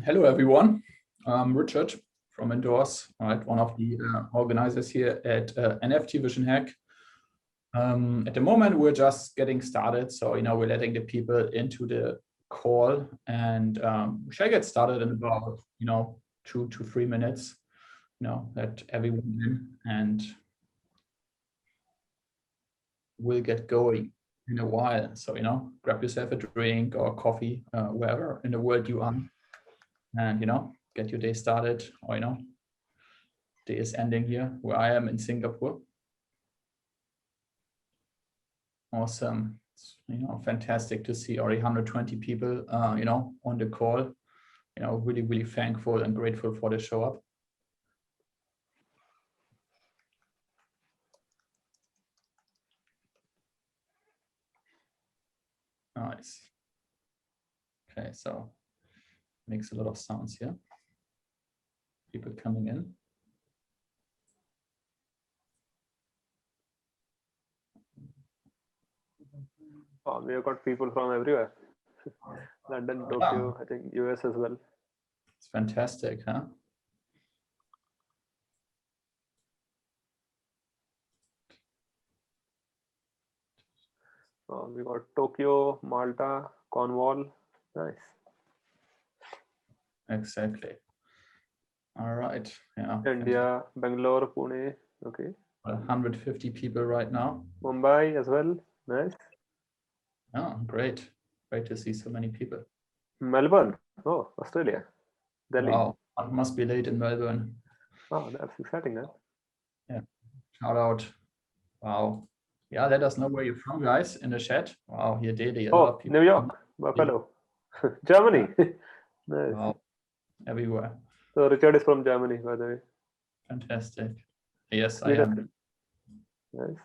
Hello, everyone. I'm Richard from Indorse, right? One of the organizers here at NFT Vision Hack. At the moment, we're just getting started. So, we're letting the people into the call, and we shall get started in about, 2 to 3 minutes, let everyone in, and we'll get going in a while. So, grab yourself a drink or coffee, wherever in the world you are. And get your day started, or day is ending here where I am in Singapore. Awesome. It's, fantastic to see already 120 people on the call. Really thankful and grateful for the show up. Nice. Okay, so makes a lot of sounds here. People coming in. Oh, we have got people from everywhere. London, Tokyo, I think US as well. It's fantastic, huh? We got Tokyo, Malta, Cornwall. Nice. Exactly. All right. Yeah. India, Bangalore, Pune. Okay. 150 people right now. Mumbai as well. Nice. Oh, great. Great to see so many people. Melbourne. Oh, Australia. Delhi. Wow. It must be late in Melbourne. Oh, that's exciting, huh? Yeah. Shout out. Wow. Yeah, let us know where you're from, guys, in the chat. Wow, here daily. Oh, New York, Buffalo. Germany. Nice. Wow. Everywhere. So Richard is from Germany, by the way. Fantastic. Yes, Sweden. I am. Nice.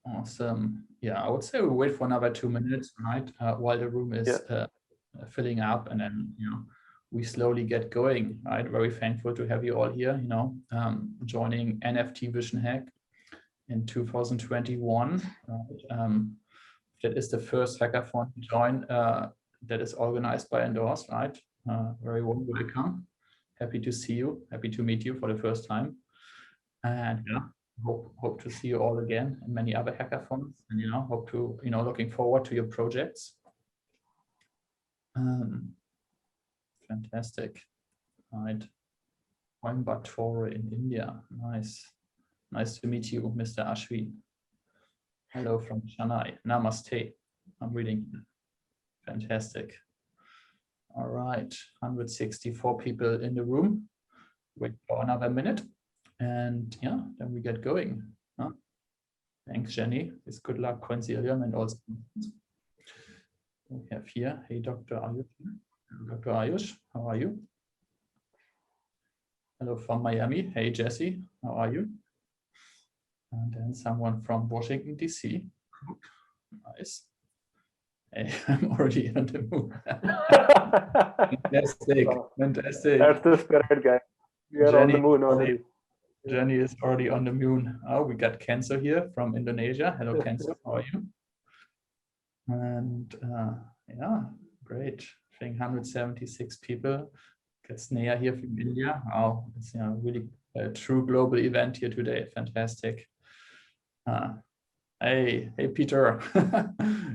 Awesome. Yeah, I would say we'll wait for another 2 minutes, right? While the room is filling up, and then we slowly get going, right? Very thankful to have you all here, joining NFT Vision Hack in 2021. That is the first hackathon to join that is organized by Indorse, right? Very warm welcome. Happy to see you. Happy to meet you for the first time. And hope to see you all again in many other hackathons, and hope to looking forward to your projects. Fantastic. Right. Coimbatore in India. Nice to meet you, Mr. Ashwin. Hello from Chennai. Namaste. I'm reading. Fantastic. All right, 164 people in the room. Wait for another minute, and then we get going. Thanks, Jenny. It's good luck, Coinsilium, and also we have here. Hey, Dr. Ayush. Dr. Ayush, how are you? Hello from Miami. Hey, Jesse, how are you? And then someone from Washington, DC. Nice. Hey, I'm already on the moon. Fantastic. Fantastic. That's the spirit, guy. We are on the moon already. Jenny is already on the moon. Oh, we got Kenzo here from Indonesia. Hello, Kenzo. How are you? And great. I think 176 people. Got Sneha here from India. Wow, it's really a true global event here today. Fantastic. Hey, Peter.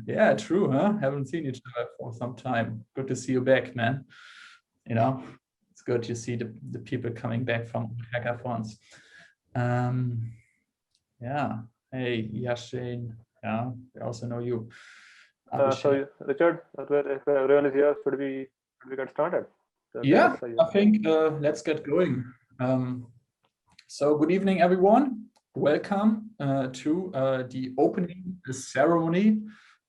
Yeah, true, huh? Haven't seen each other for some time. Good to see you back, man. It's good to see the people coming back from hackathons. Hey, Yashin. Yeah, we also know you. So Richard, if everyone is here, should we get started? Yeah, I think let's get going. So good evening, everyone. Welcome to the opening ceremony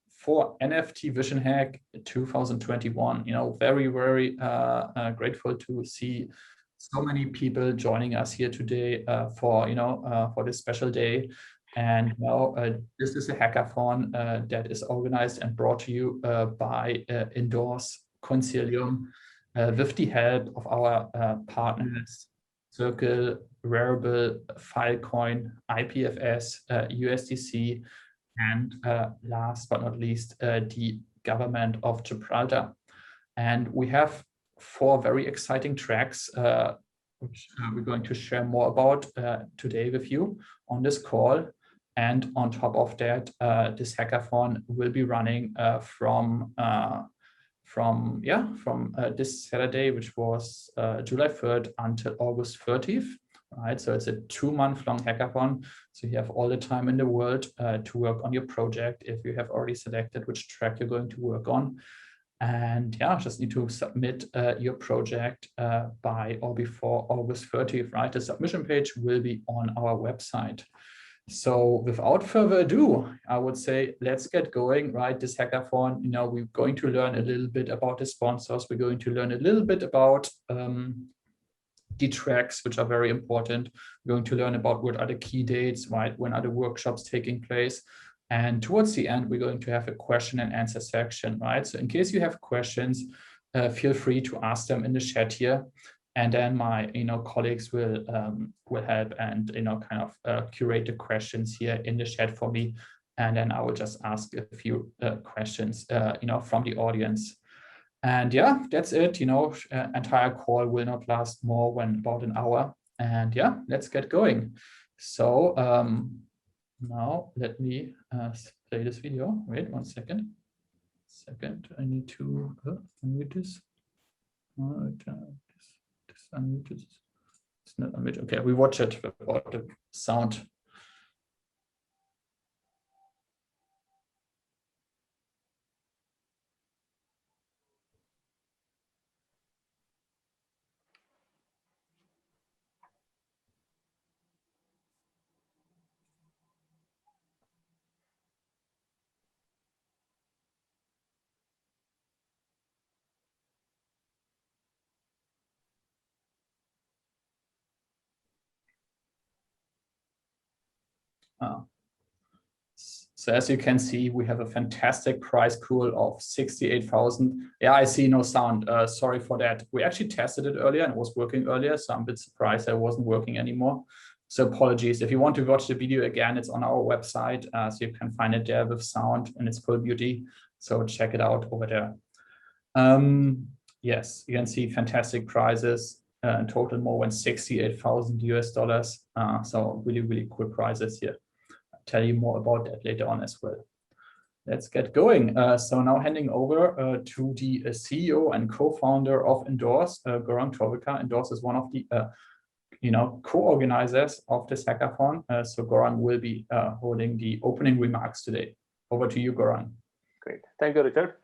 for NFT Vision Hack 2021. Very grateful to see so many people joining us here today for this special day. And this is a hackathon that is organized and brought to you by Indorse Coinsilium with the help of our partners Circle, Rarible, Filecoin, IPFS, USDC, and last but not least, the Government of Gibraltar. And we have 4 very exciting tracks, which we're going to share more about today with you on this call. And on top of that, this hackathon will be running from this Saturday, which was July 3rd until August 30th. Right, so it's a 2-month-long hackathon. So you have all the time in the world to work on your project if you have already selected which track you're going to work on. And yeah, just need to submit your project by or before August 30th, right? The submission page will be on our website. So without further ado, I would say, let's get going, right? This hackathon, we're going to learn a little bit about the sponsors. We're going to learn a little bit about the tracks, which are very important. We're going to learn about what are the key dates, right? When are the workshops taking place? And towards the end, we're going to have a question and answer section, right? So in case you have questions, feel free to ask them in the chat here. And then my colleagues will help and kind of curate the questions here in the chat for me. And then I will just ask a few questions from the audience. And yeah, that's it. Entire call will not last more than about an hour. And yeah, let's get going. So now let me play this video. Wait 1 second. I need to unmute this. Unmute this. It's not unmute. Okay, we watch it without the sound. So as you can see, we have a fantastic prize pool of 68,000. Yeah, I see no sound. Sorry for that. We actually tested it earlier and it was working earlier. So I'm a bit surprised that it wasn't working anymore. So apologies. If you want to watch the video again, it's on our website. So you can find it there with sound and its full beauty. So check it out over there. Yes, you can see fantastic prizes. In total, more than 68,000 US dollars. So really, really cool prizes here. Tell you more about that later on as well. Let's get going. So now handing over to the CEO and co-founder of Indorse, Goran Torvika. Indorse is one of the co-organizers of this hackathon. So Goran will be holding the opening remarks today. Over to you, Goran. Great. Thank you, Richard.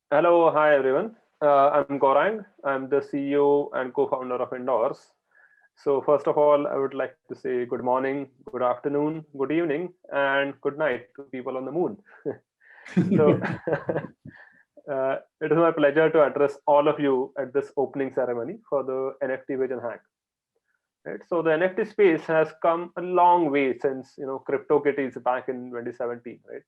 Hello. Hi, everyone. I'm Goran. I'm the CEO and co-founder of Indorse. So first of all, I would like to say good morning, good afternoon, good evening, and good night to people on the moon. So it is my pleasure to address all of you at this opening ceremony for the NFT Vision Hack. Right? So the NFT space has come a long way since CryptoKitties back in 2017, right?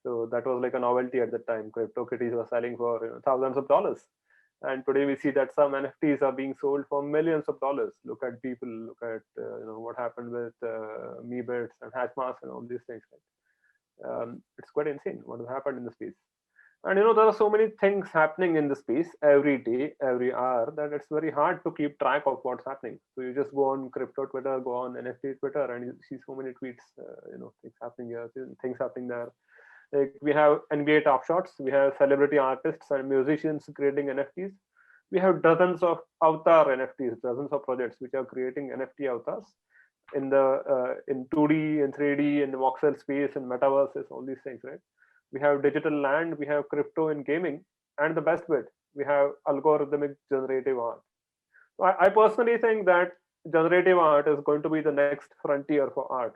So that was like a novelty at the time. CryptoKitties were selling for thousands of dollars. And today we see that some NFTs are being sold for millions of dollars. Look at people, look at what happened with Meebits and Hashmas and all these things. Right? It's quite insane what has happened in the space. And there are so many things happening in the space every day, every hour, that it's very hard to keep track of what's happening. So you just go on crypto Twitter, go on NFT Twitter, and you see so many tweets. Things happening here, things happening there. Like we have NBA Top Shots, we have celebrity artists and musicians creating NFTs. We have dozens of avatar NFTs, dozens of projects which are creating NFT avatars in 2D, in 3D, in the voxel space, in metaverses, all these things, right? We have digital land, we have crypto in gaming, and the best bit, we have algorithmic generative art. So I personally think that generative art is going to be the next frontier for art,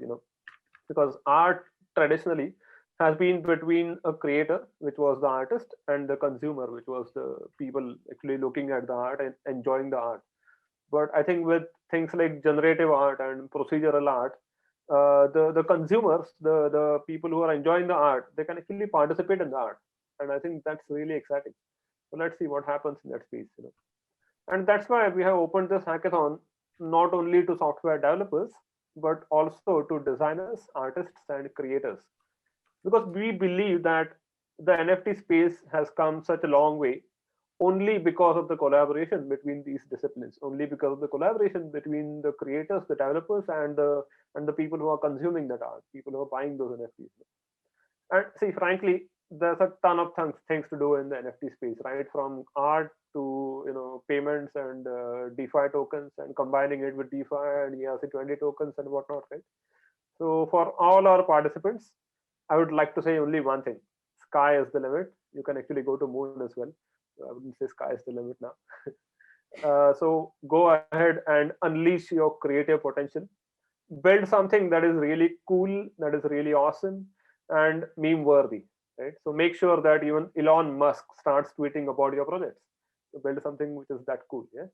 because art traditionally has been between a creator, which was the artist, and the consumer, which was the people actually looking at the art and enjoying the art. But I think with things like generative art and procedural art, the consumers, the people who are enjoying the art, they can actually participate in the art. And I think that's really exciting. So let's see what happens in that space. And that's why we have opened this hackathon not only to software developers, but also to designers, artists, and creators. Because we believe that the NFT space has come such a long way only because of the collaboration between these disciplines, only because of the collaboration between the creators, the developers, and the people who are consuming that art, people who are buying those NFTs. And see, frankly, there's a ton of things to do in the NFT space, right? From art to payments and DeFi tokens, and combining it with DeFi and ERC20 tokens and whatnot, right? So for all our participants, I would like to say only one thing: sky is the limit. You can actually go to moon as well. I wouldn't say sky is the limit now. So go ahead and unleash your creative potential. Build something that is really cool, that is really awesome, and meme worthy, right? So make sure that even Elon Musk starts tweeting about your projects. So build something which is that cool, yeah.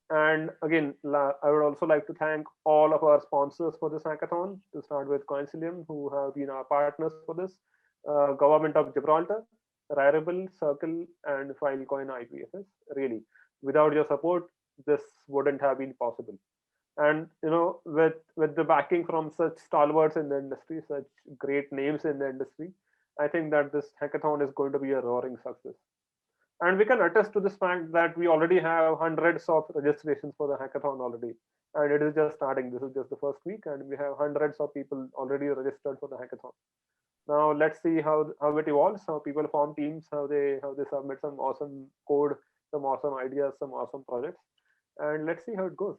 And again, I would also like to thank all of our sponsors for this hackathon, to start with Coinsilium, who have been our partners for this, Government of Gibraltar, Rarible, Circle, and Filecoin IPFS. Really, without your support, this wouldn't have been possible. And with the backing from such stalwarts in the industry, such great names in the industry, I think that this hackathon is going to be a roaring success. And we can attest to this fact that we already have hundreds of registrations for the hackathon already, and it is just starting. This is just the first week, and we have hundreds of people already registered for the hackathon. Now let's see how it evolves, how people form teams, how they submit some awesome code, some awesome ideas, some awesome projects, and let's see how it goes.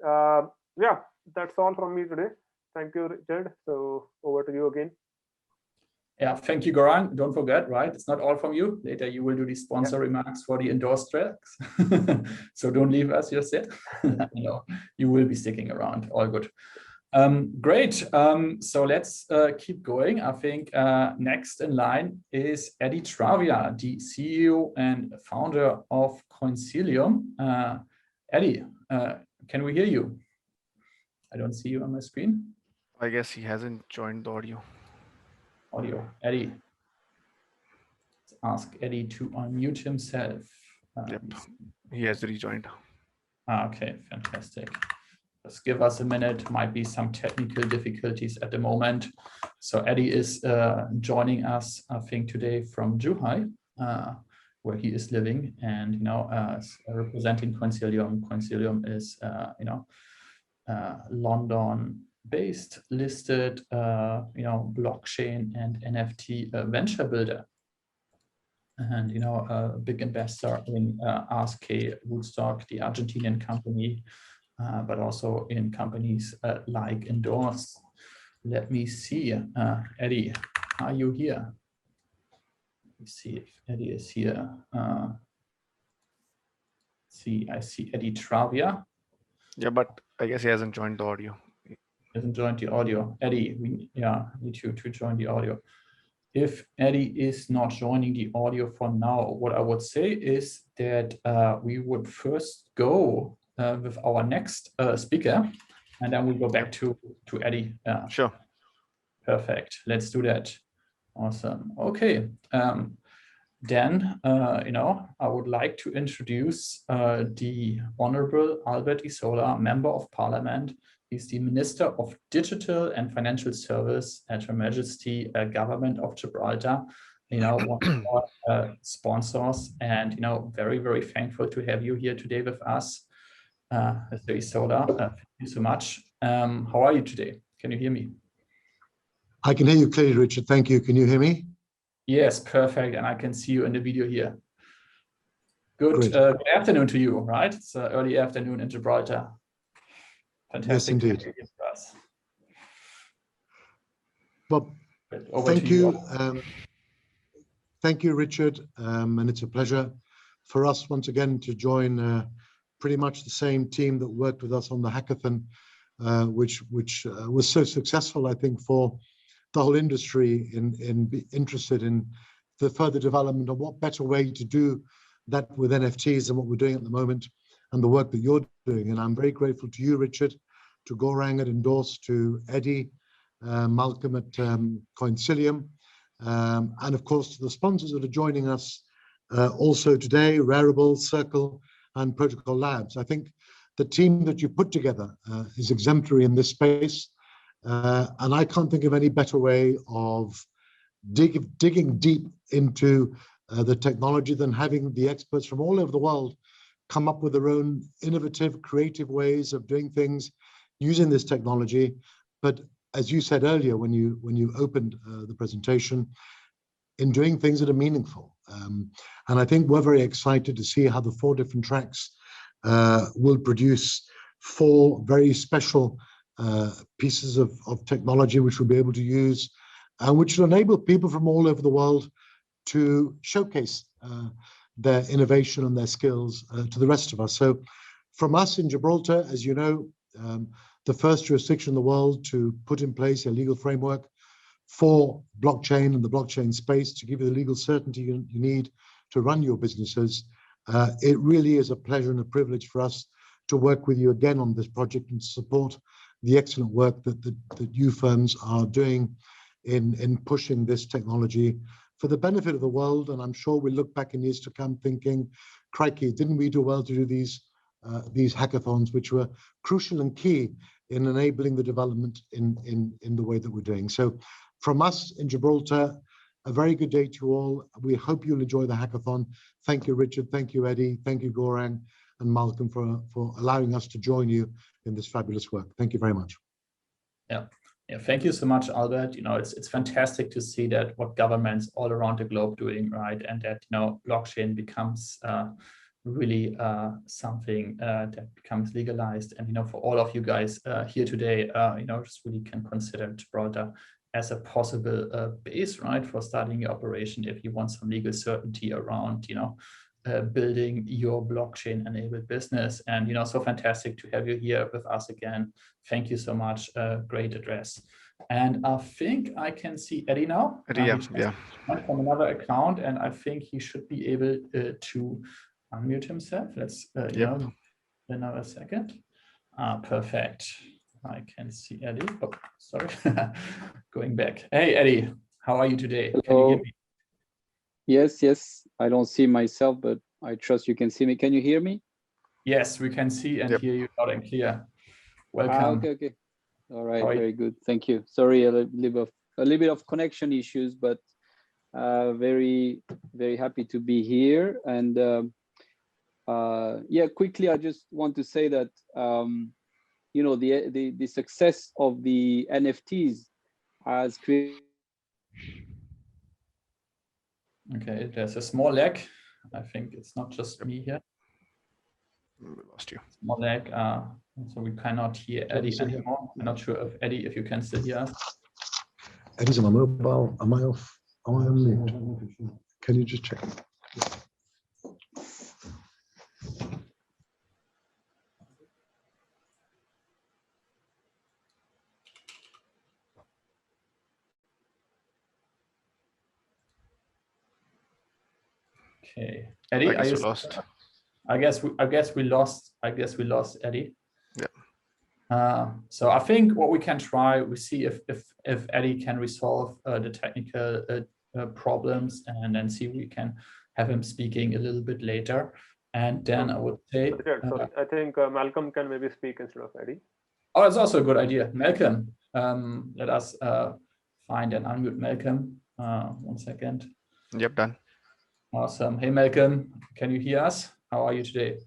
Yeah, that's all from me today. Thank you, Richard. So over to you again. Yeah, thank you, Gaurang. Don't forget, right? It's not all from you. Later, you will do the sponsor remarks for the endorsed tracks. So don't leave us, you said. No, you will be sticking around. All good. Great. So let's keep going. I think next in line is Eddie Travia, the CEO and founder of Coinsilium. Eddie, can we hear you? I don't see you on my screen. I guess he hasn't joined the audio. Eddie. Let's ask Eddie to unmute himself. Yep, he has rejoined. Okay, fantastic. Just give us a minute. Might be some technical difficulties at the moment. So Eddie is joining us, I think, today from Zhuhai, where he is living, and representing Coinsilium. Coinsilium is London-based, listed, blockchain and NFT venture builder, and a big investor in RSK, Woodstock, the Argentinian company, but also in companies like Indorse. Let me see, Eddie, are you here? Let me see if Eddie is here. I see Eddie Travia. Yeah, but I guess he hasn't joined the audio. Hasn't joined the audio. Eddie, we need you to join the audio. If Eddie is not joining the audio for now, what I would say is that we would first go with our next speaker, and then we go back to Eddie. Sure. Perfect. Let's do that. Awesome. Okay. Then, I would like to introduce the Honorable Albert Isola, Member of Parliament. He's the Minister of Digital and Financial Service at Her Majesty Government of Gibraltar. One of our sponsors, and very, very thankful to have you here today with us, Mr. Isola. Thank you so much. How are you today? Can you hear me? I can hear you clearly, Richard. Thank you. Can you hear me? Yes, perfect. And I can see you in the video here. Good afternoon to you, right? It's early afternoon in Gibraltar. Fantastic. Yes, indeed. Well, thank you. Thank you, Richard. And it's a pleasure for us once again to join pretty much the same team that worked with us on the hackathon, which was so successful, I think, for the whole industry in be interested in the further development of what better way to do that with NFTs than what we're doing at the moment, and the work that you're doing. And I'm very grateful to you, Richard, to Gaurang at Indorse, to Eddie, Malcolm at Coinsilium, and of course to the sponsors that are joining us also today, Rarible, Circle, and Protocol Labs. I think the team that you put together is exemplary in this space. And I can't think of any better way of digging deep into the technology than having the experts from all over the world come up with their own innovative, creative ways of doing things using this technology. But as you said earlier, when you opened the presentation, in doing things that are meaningful. And I think we're very excited to see how the 4 different tracks will produce 4 very special pieces of technology which we'll be able to use, and which will enable people from all over the world to showcase their innovation and their skills to the rest of us. So from us in Gibraltar, as you know, the first jurisdiction in the world to put in place a legal framework for blockchain and the blockchain space to give you the legal certainty you need to run your businesses. It really is a pleasure and a privilege for us to work with you again on this project and support the excellent work that you firms are doing in pushing this technology for the benefit of the world. And I'm sure we'll look back in years to come thinking, crikey, didn't we do well to do these hackathons, which were crucial and key in enabling the development in the way that we're doing. So from us in Gibraltar, a very good day to you all. We hope you'll enjoy the hackathon. Thank you, Richard. Thank you, Eddie. Thank you, Gaurang and Malcolm, for allowing us to join you in this fabulous work. Thank you very much. Yeah, thank you so much, Albert. It's fantastic to see that what governments all around the globe doing, right, and that blockchain becomes really something that becomes legalized. And for all of you guys here today, just really can consider Gibraltar as a possible base, right, for starting your operation if you want some legal certainty around, building your blockchain-enabled business. And so fantastic to have you here with us again. Thank you so much. Great address. And I think I can see Eddie now. Eddie, yeah. From another account, and I think he should be able to unmute himself. Let's another second. Perfect. I can see Eddie. Oh, sorry. Going back. Hey, Eddie, how are you today? Hello. Can you hear me? Yes. I don't see myself, but I trust you can see me. Can you hear me? Yes, we can see and hear you loud and clear. Welcome. Okay. All right, very good. Thank you. Sorry, a little bit of connection issues, but very, very happy to be here. And quickly, I just want to say that the success of the NFTs has created. Okay, there's a small lag. I think it's not just me here. We lost you. Small lag, so we cannot hear Eddie anymore. I'm not sure if Eddie, if you can still hear us. Eddie's on my mobile. Am I off? Am I on mute? Can you just check? Okay, Eddie, I guess we lost. I guess we lost Eddie. Yeah. So I think what we can try, we see if Eddie can resolve the technical problems, and then see if we can have him speaking a little bit later. And then I would say, sorry, I think Malcolm can maybe speak instead of Eddie. Oh, that's also a good idea. Malcolm, let us find and unmute Malcolm. 1 second. Yep, done. Awesome. Hey, Malcolm, can you hear us? How are you today?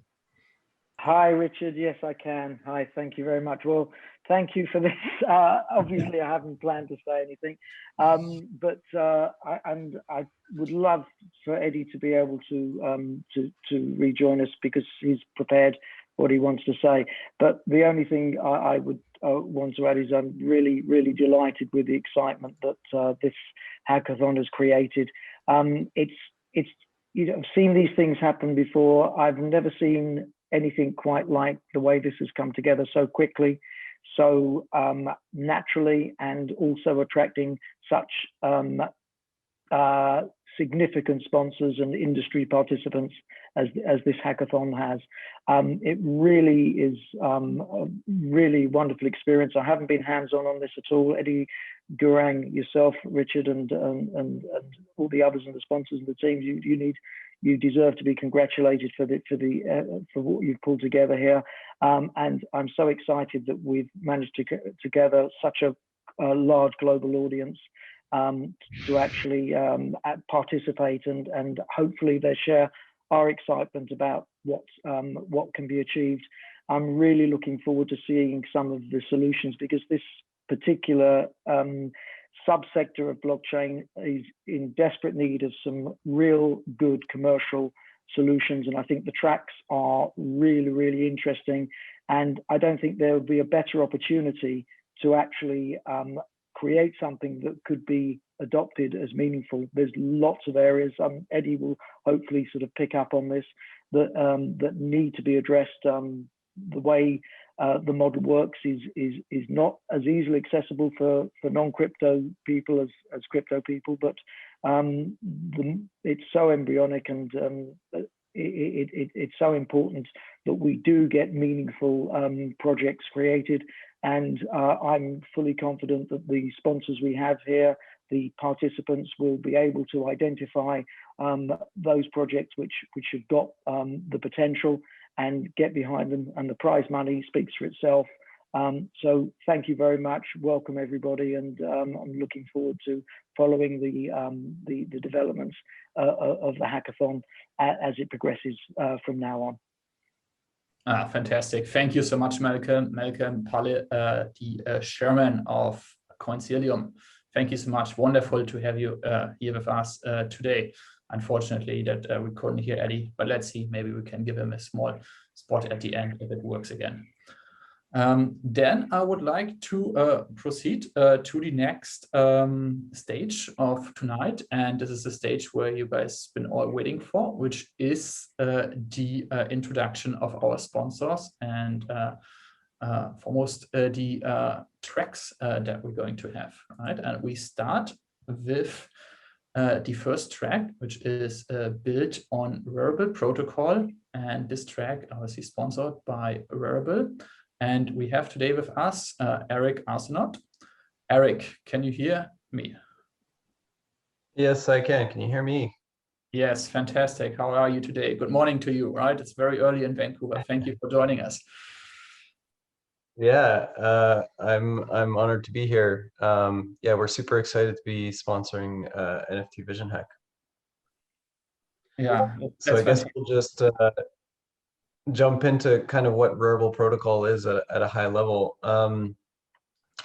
Hi, Richard. Yes, I can. Hi, thank you very much. Well, thank you for this. Obviously, I haven't planned to say anything, but I would love for Eddie to be able to rejoin us, because he's prepared what he wants to say. But the only thing I would want to add is I'm really, really delighted with the excitement that this hackathon has created. It's I've seen these things happen before. I've never seen anything quite like the way this has come together so quickly, so naturally, and also attracting such significant sponsors and industry participants as this hackathon has. It really is a really wonderful experience. I haven't been hands-on on this at all. Eddie, Gaurang, yourself, Richard, and all the others and the sponsors and the teams, you deserve to be congratulated for what you've pulled together here. And I'm so excited that we've managed to gather such a large global audience to actually participate and hopefully they share our excitement about what can be achieved. I'm really looking forward to seeing some of the solutions, because this particular subsector of blockchain is in desperate need of some real good commercial solutions. And I think the tracks are really, really interesting. And I don't think there would be a better opportunity to actually create something that could be adopted as meaningful. There's lots of areas, Eddie will hopefully sort of pick up on this, that need to be addressed. The way the model works is not as easily accessible for non-crypto people as crypto people, but it's so embryonic, and it's so important that we do get meaningful projects created. And I'm fully confident that the sponsors we have here, the participants, will be able to identify those projects which have got the potential and get behind them, and the prize money speaks for itself. So thank you very much. Welcome everybody, and I'm looking forward to following the developments of the hackathon as it progresses from now on. Fantastic. Thank you so much, Malcolm Palle, the chairman of Coinsilium. Thank you so much. Wonderful to have you here with us today. Unfortunately, that we couldn't hear Eddie, but let's see, maybe we can give him a small spot at the end if it works again. Then I would like to proceed to the next stage of tonight. And this is the stage where you guys been all waiting for, which is the introduction of our sponsors and foremost the tracks that we're going to have, right? And we start with the first track, which is built on Rarible protocol. And this track obviously sponsored by Rarible. And we have today with us Eric Arsenault. Eric, can you hear me? Yes, I can. Can you hear me? Yes, fantastic. How are you today? Good morning to you, right? It's very early in Vancouver. Thank you for joining us. Yeah, I'm honored to be here. Yeah, we're super excited to be sponsoring NFT Vision Hack. Yeah. So I guess we'll just jump into kind of what Rarible protocol is at a high level.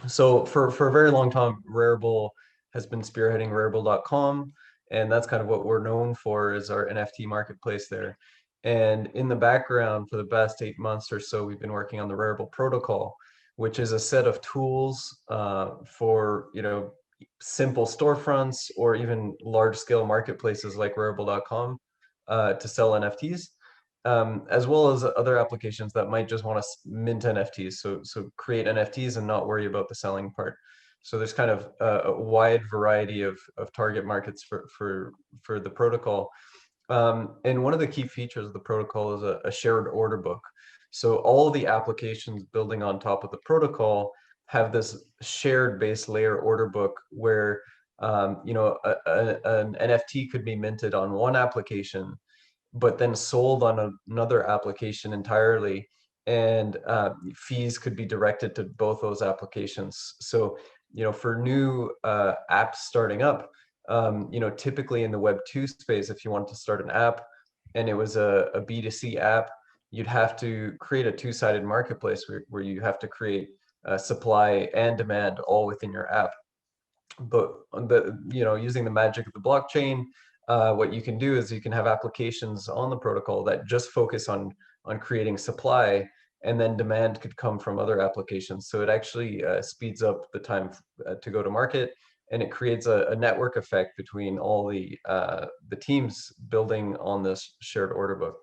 So for a very long time, Rarible has been spearheading Rarible.com, and that's kind of what we're known for, is our NFT marketplace there. And in the background, for the past 8 months or so, we've been working on the Rarible protocol, which is a set of tools for, you know, simple storefronts or even large-scale marketplaces like Rarible.com to sell NFTs, as well as other applications that might just want to mint NFTs, so create NFTs and not worry about the selling part. So there's kind of a wide variety of target markets for the protocol. And one of the key features of the protocol is a shared order book. So all the applications building on top of the protocol have this shared base layer order book where you know, an NFT could be minted on one application, but then sold on another application entirely, and fees could be directed to both those applications. So, you know, for new apps starting up, you know, typically in the Web2 space, if you wanted to start an app and it was a B2C app, you'd have to create a two-sided marketplace where you have to create supply and demand all within your app. But you know, using the magic of the blockchain, what you can do is you can have applications on the protocol that just focus on creating supply, and then demand could come from other applications. So it actually speeds up the time to go to market, and it creates a network effect between all the teams building on this shared order book.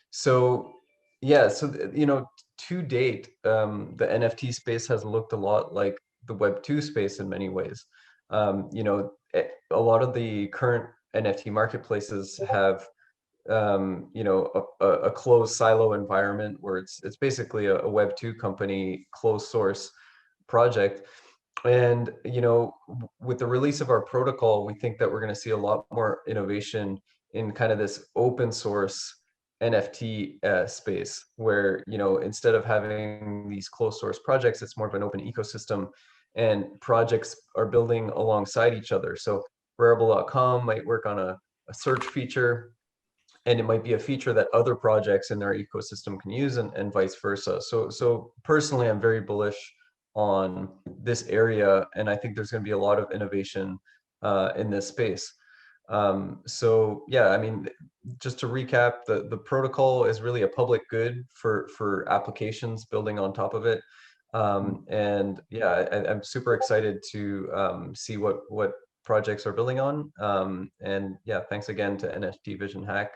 So yeah, so you know, to date, the NFT space has looked a lot like the Web2 space in many ways. You know, a lot of the current NFT marketplaces have you know, a closed silo environment where it's basically a Web2 company closed source project. And you know, with the release of our protocol, we think that we're going to see a lot more innovation in kind of this open source NFT space, where, you know, instead of having these closed source projects, it's more of an open ecosystem. and projects are building alongside each other. So Rarible.com might work on a search feature, and it might be a feature that other projects in their ecosystem can use, and vice versa. So personally, I'm very bullish on this area, and I think there's going to be a lot of innovation in this space. So yeah, I mean, just to recap, the protocol is really a public good for applications building on top of it. And yeah, I'm super excited to see what projects are building on. And yeah, thanks again to NFT Vision Hack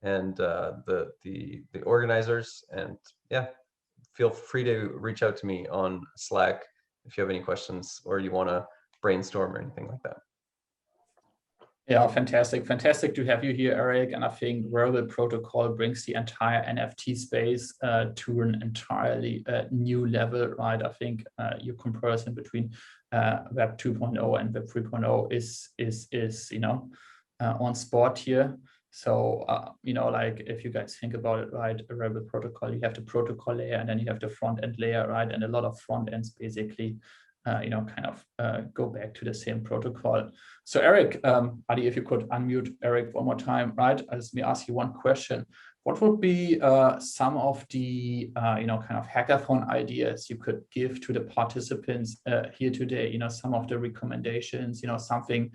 and the organizers. And yeah, feel free to reach out to me on Slack if you have any questions or you want to brainstorm or anything like that. Yeah, fantastic to have you here, Eric. And I think Rarible protocol brings the entire NFT space to an entirely new level, right? I think your comparison between Web 2.0 and Web 3.0 is on spot here. So like if you guys think about it, right, a Rarible protocol, you have the protocol layer and then you have the front end layer, right? And a lot of front ends basically go back to the same protocol. So Eric, Adi, if you could unmute Eric one more time, right? Let me ask you one question. What would be some of the hackathon ideas you could give to the participants here today? Some of the recommendations, something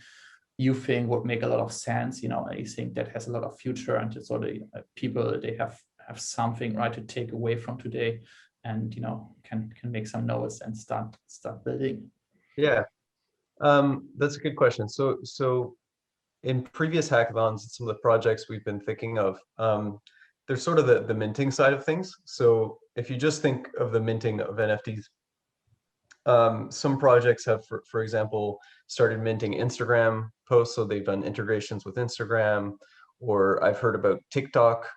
you think would make a lot of sense, you think that has a lot of future, and so the people, they have something, right, to take away from today, and can make some notes and start building. Yeah, that's a good question. So in previous hackathons, some of the projects we've been thinking of, there's sort of the minting side of things. So if you just think of the minting of NFTs, some projects have, for example, started minting Instagram posts, so they've done integrations with Instagram, or I've heard about TikTok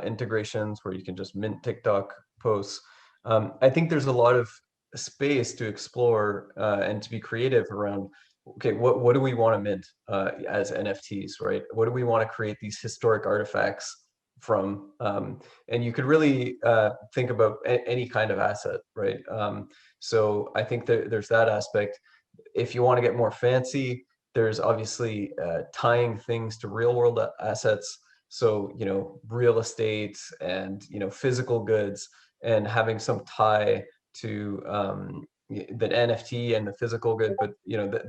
integrations where you can just mint TikTok posts. I think there's a lot of space to explore and to be creative around, okay, what do we want to mint as NFTs, right? What do we want to create these historic artifacts from? And you could really think about any kind of asset, right? So I think that there's that aspect. If you want to get more fancy, there's obviously tying things to real world assets. So, real estate and, physical goods, and having some tie to the NFT and the physical good. But,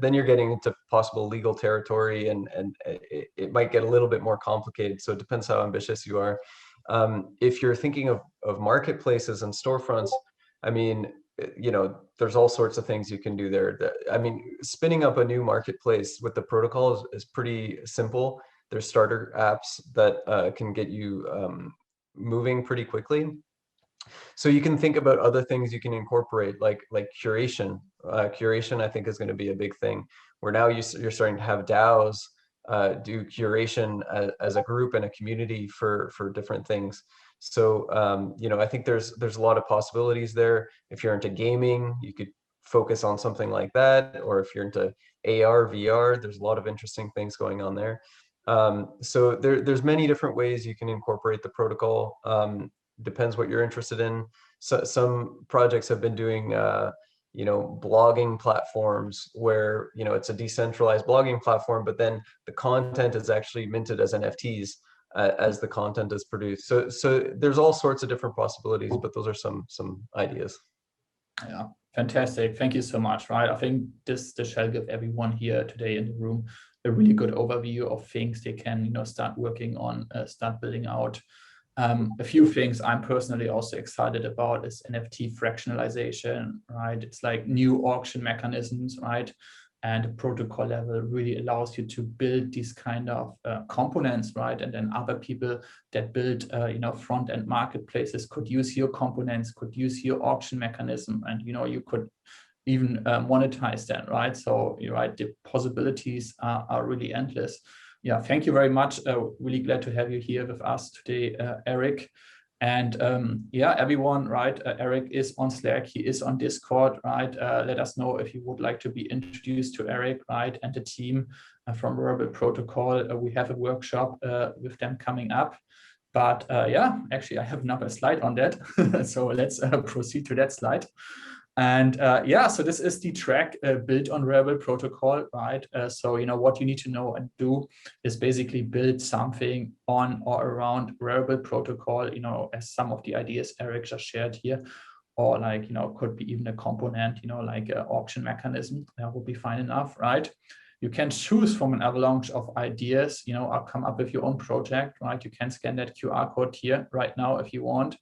then you're getting into possible legal territory, and it might get a little bit more complicated. So it depends how ambitious you are. If you're thinking of marketplaces and storefronts, I mean, there's all sorts of things you can do there. Spinning up a new marketplace with the protocol is pretty simple. There's starter apps that can get you moving pretty quickly. So you can think about other things you can incorporate, like curation. Curation, I think, is going to be a big thing, where now you're starting to have DAOs do curation as a group and a community for different things. So, I think there's a lot of possibilities there. If you're into gaming, you could focus on something like that. Or if you're into AR, VR, there's a lot of interesting things going on there. So there's many different ways you can incorporate the protocol. Depends what you're interested in. So some projects have been doing, blogging platforms where, it's a decentralized blogging platform, but then the content is actually minted as NFTs as the content is produced. So there's all sorts of different possibilities, but those are some ideas. Yeah, fantastic. Thank you so much. Right, I think this shall give everyone here today in the room a really good overview of things they can, start working on, start building out. A few things I'm personally also excited about is NFT fractionalization, right? It's like new auction mechanisms, right? And the protocol level really allows you to build these kind of components, right? And then other people that build, front-end marketplaces could use your components, could use your auction mechanism, and you could even monetize that, right? So you're right, the possibilities are really endless. Yeah, thank you very much. Really glad to have you here with us today, Eric. And everyone, right? Eric is on Slack, he is on Discord, right? Let us know if you would like to be introduced to Eric, right? And the team from Rarible Protocol. We have a workshop with them coming up. But actually I have another slide on that. So let's proceed to that slide. And yeah, so this is the track built on Rarible protocol, right? So, what you need to know and do is basically build something on or around Rarible protocol, as some of the ideas Eric just shared here, or like, could be even a component, like an auction mechanism, that would be fine enough, right? You can choose from an avalanche of ideas, or come up with your own project, right? You can scan that QR code here right now if you want.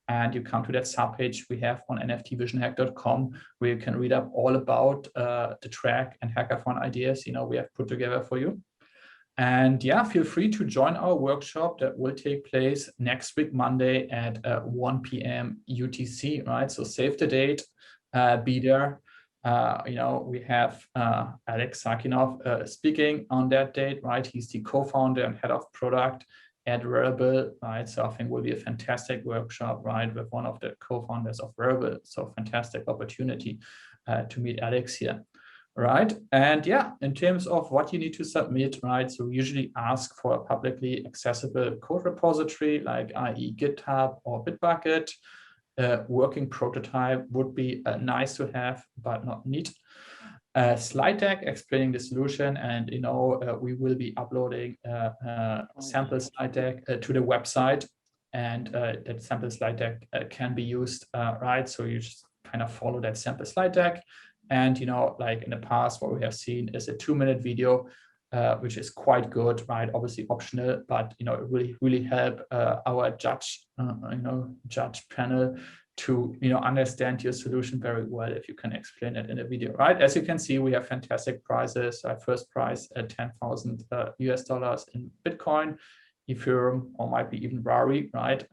And you come to that subpage we have on nftvisionhack.com, where you can read up all about the track and hackathon ideas we have put together for you. And yeah, feel free to join our workshop that will take place next week, Monday at 1 p.m. UTC, right? So save the date, be there. We have Alex Sakinov speaking on that date, right? He's the co-founder and head of product at Rarible, right? So I think will be a fantastic workshop, right, with one of the co-founders of Rarible. So fantastic opportunity to meet Alex here, right? And yeah, in terms of what you need to submit, right? So we usually ask for a publicly accessible code repository, like i.e. GitHub or Bitbucket. Working prototype would be nice to have, but not need. Slide deck explaining the solution, and we will be uploading a sample slide deck to the website, and that sample slide deck can be used, right? So you just kind of follow that sample slide deck, and like in the past, what we have seen is a 2-minute video, which is quite good, right? Obviously optional, but it really help our judge panel to understand your solution very well if you can explain it in a video, right? As you can see, we have fantastic prizes. First prize at $10,000 US in Bitcoin, Ethereum, or might be even Rari, right?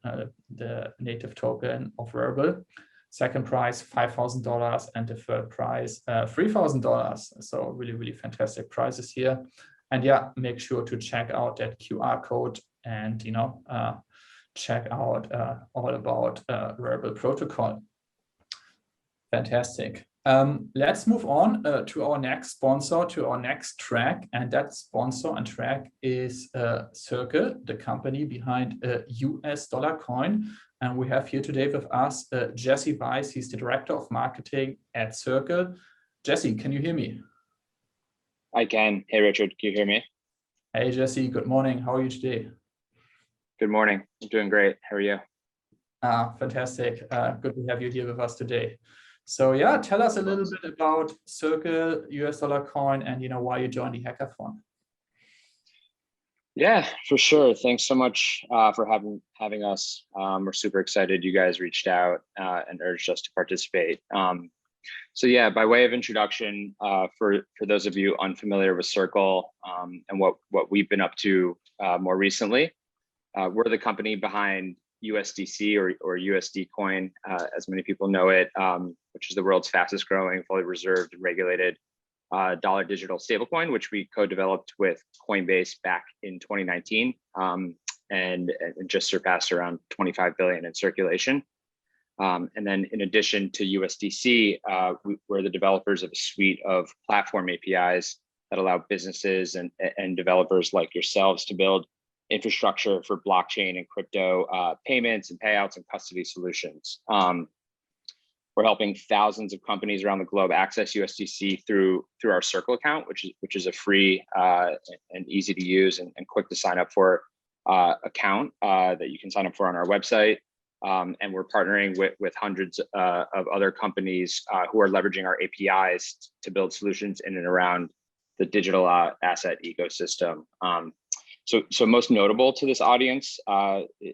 The native token of Rarible. Second prize $5,000, and the third prize $3,000. So really fantastic prizes here. And yeah, make sure to check out that QR code and check out all about Rarible protocol. Fantastic. Let's move on to our next sponsor, to our next track, and that sponsor and track is Circle, the company behind US Dollar Coin. And we have here today with us Jesse Weiss. He's the director of marketing at Circle. Jesse, can you hear me? I can. Hey, Richard, can you hear me? Hey, Jesse, good morning. How are you today? Good morning. I'm doing great. How are you? Fantastic. Good to have you here with us today. So yeah, tell us a little bit about Circle, US Dollar Coin, and why you joined the hackathon. Yeah, for sure. Thanks so much for having us. We're super excited you guys reached out and urged us to participate. So yeah, by way of introduction, for those of you unfamiliar with Circle and what we've been up to more recently, we're the company behind USDC or USD coin, as many people know it, which is the world's fastest growing, fully reserved and regulated dollar digital stablecoin, which we co-developed with Coinbase back in 2019 and just surpassed around 25 billion in circulation. And then in addition to USDC, we're the developers of a suite of platform APIs that allow businesses and developers like yourselves to build infrastructure for blockchain and crypto payments and payouts and custody solutions. We're helping thousands of companies around the globe access USDC through our Circle account, which is a free and easy to use and quick to sign up for account that you can sign up for on our website. And we're partnering with hundreds of other companies who are leveraging our APIs to build solutions in and around the digital asset ecosystem. So most notable to this audience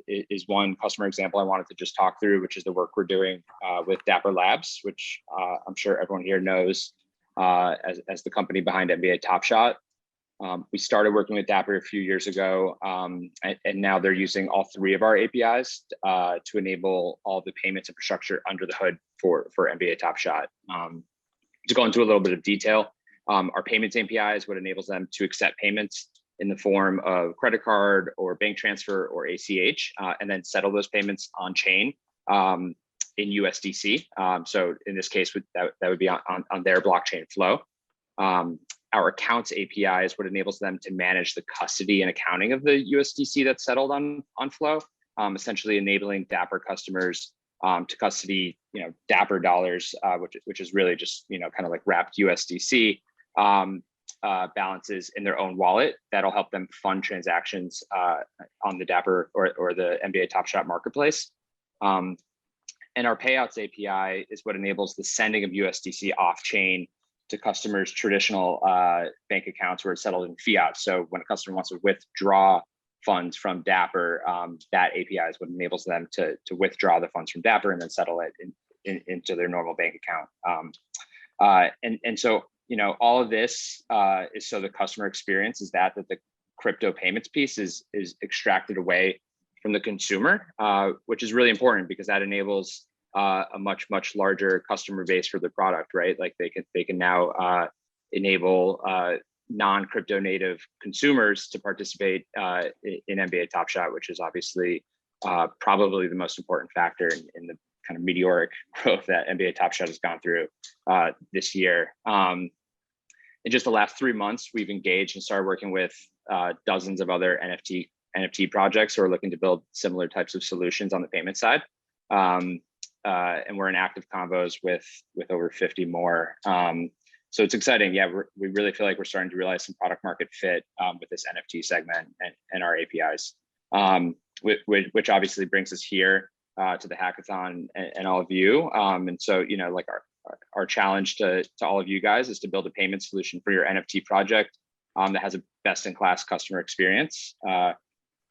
is one customer example I wanted to just talk through, which is the work we're doing with Dapper Labs, which I'm sure everyone here knows as the company behind NBA Top Shot. We started working with Dapper a few years ago, and now they're using all 3 of our APIs to enable all the payments infrastructure under the hood for NBA Top Shot. To go into a little bit of detail, our payments API is what enables them to accept payments in the form of credit card or bank transfer or ACH, and then settle those payments on chain in USDC. So in this case, that would be on their blockchain flow. Our accounts API is what enables them to manage the custody and accounting of the USDC that's settled on Flow, essentially enabling Dapper customers to custody, Dapper dollars, which is really just, kind of like wrapped USDC balances in their own wallet. That'll help them fund transactions on the Dapper or the NBA Top Shot marketplace. And our payouts API is what enables the sending of USDC off-chain to customers' traditional bank accounts where it's settled in fiat. So when a customer wants to withdraw funds from Dapper, that API is what enables them to withdraw the funds from Dapper and then settle it into their normal bank account. And so, all of this is so the customer experience is that the crypto payments piece is extracted away from the consumer, which is really important because that enables a much larger customer base for the product, right? Like they can now enable non-crypto native consumers to participate in NBA Top Shot, which is obviously probably the most important factor in the kind of meteoric growth that NBA Top Shot has gone through this year. In just the last 3 months, we've engaged and started working with dozens of other NFT projects who are looking to build similar types of solutions on the payment side. And we're in active convos with over 50 more. So it's exciting. Yeah, we really feel like we're starting to realize some product market fit with this NFT segment and our APIs, which obviously brings us here to the hackathon and all of you. And so, like our challenge to all of you guys is to build a payment solution for your NFT project that has a best-in-class customer experience.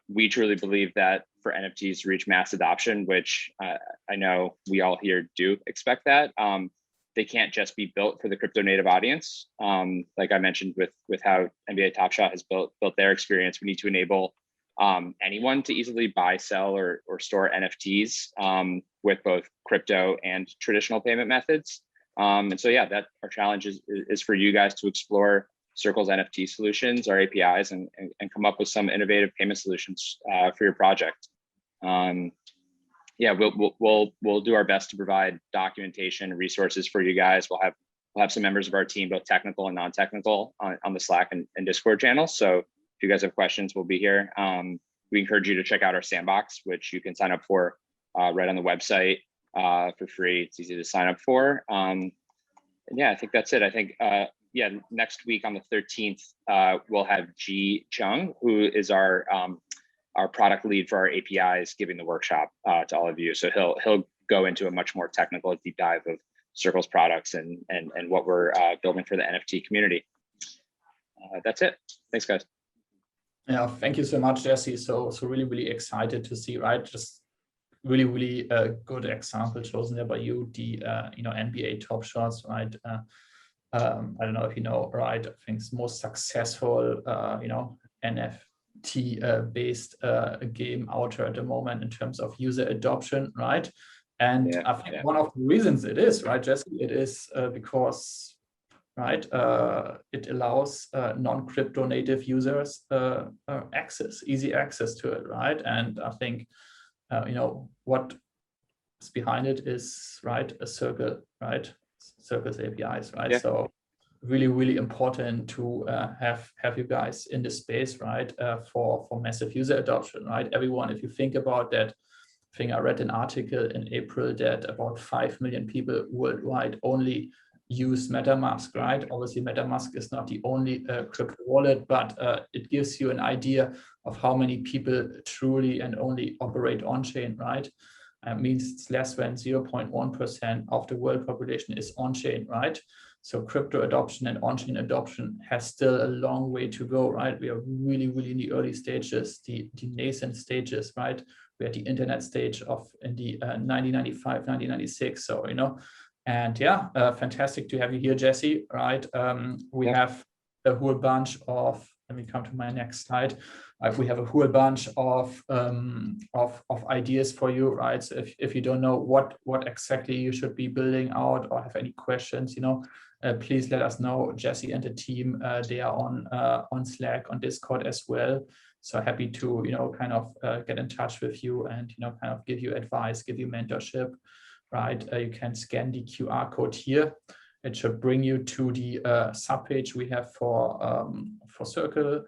We truly believe that for NFTs to reach mass adoption, which I know we all here do expect that, they can't just be built for the crypto native audience. Like I mentioned with how NBA Top Shot has built their experience, we need to enable anyone to easily buy, sell, or store NFTs with both crypto and traditional payment methods. And so, yeah, that our challenge is for you guys to explore Circle's NFT solutions, our APIs, and come up with some innovative payment solutions for your project. Yeah, we'll do our best to provide documentation and resources for you guys. We'll have some members of our team, both technical and non-technical, on the Slack and Discord channels. So if you guys have questions, we'll be here. We encourage you to check out our sandbox, which you can sign up for right on the website for free. It's easy to sign up for. And yeah, I think that's it. I think, yeah, next week on the 13th, we'll have Ji Chung, who is our product lead for our APIs, giving the workshop to all of you. So he'll go into a much more technical deep dive of Circle's products and what we're building for the NFT community. That's it. Thanks, guys. Yeah, thank you so much, Jesse. So really excited to see, right? Just really a good example chosen there by you, the NBA Top Shots, right? I don't know if you know, right? I think it's most successful NFT based game out there at the moment in terms of user adoption, right? And yeah, I think one of the reasons it is, right, Jesse, it is because, right, it allows non-crypto native users easy access to it, right? And I think what is behind it is, right, a Circle, right? Circle's APIs, right? Yeah. So really important to have you guys in this space, right? For massive user adoption, right? Everyone, if you think about that, I think I read an article in April that about 5 million people worldwide only use MetaMask, right? Obviously, MetaMask is not the only crypto wallet, but it gives you an idea of how many people truly and only operate on-chain, right? Means it's less than 0.1% of the world population is on-chain, right? So crypto adoption and on-chain adoption has still a long way to go, right? We are really in the early stages, the nascent stages, right? We're at the internet stage in the 1995, 1996. So, and yeah, fantastic to have you here, Jesse, right? We have a whole bunch of, let me come to my next slide. We have a whole bunch of ideas for you, right? So if you don't know what exactly you should be building out or have any questions, please let us know. Jesse and the team, they are on Slack, on Discord as well. So happy to kind of get in touch with you and kind of give you advice, give you mentorship, right? You can scan the QR code here. It should bring you to the subpage we have for Circle.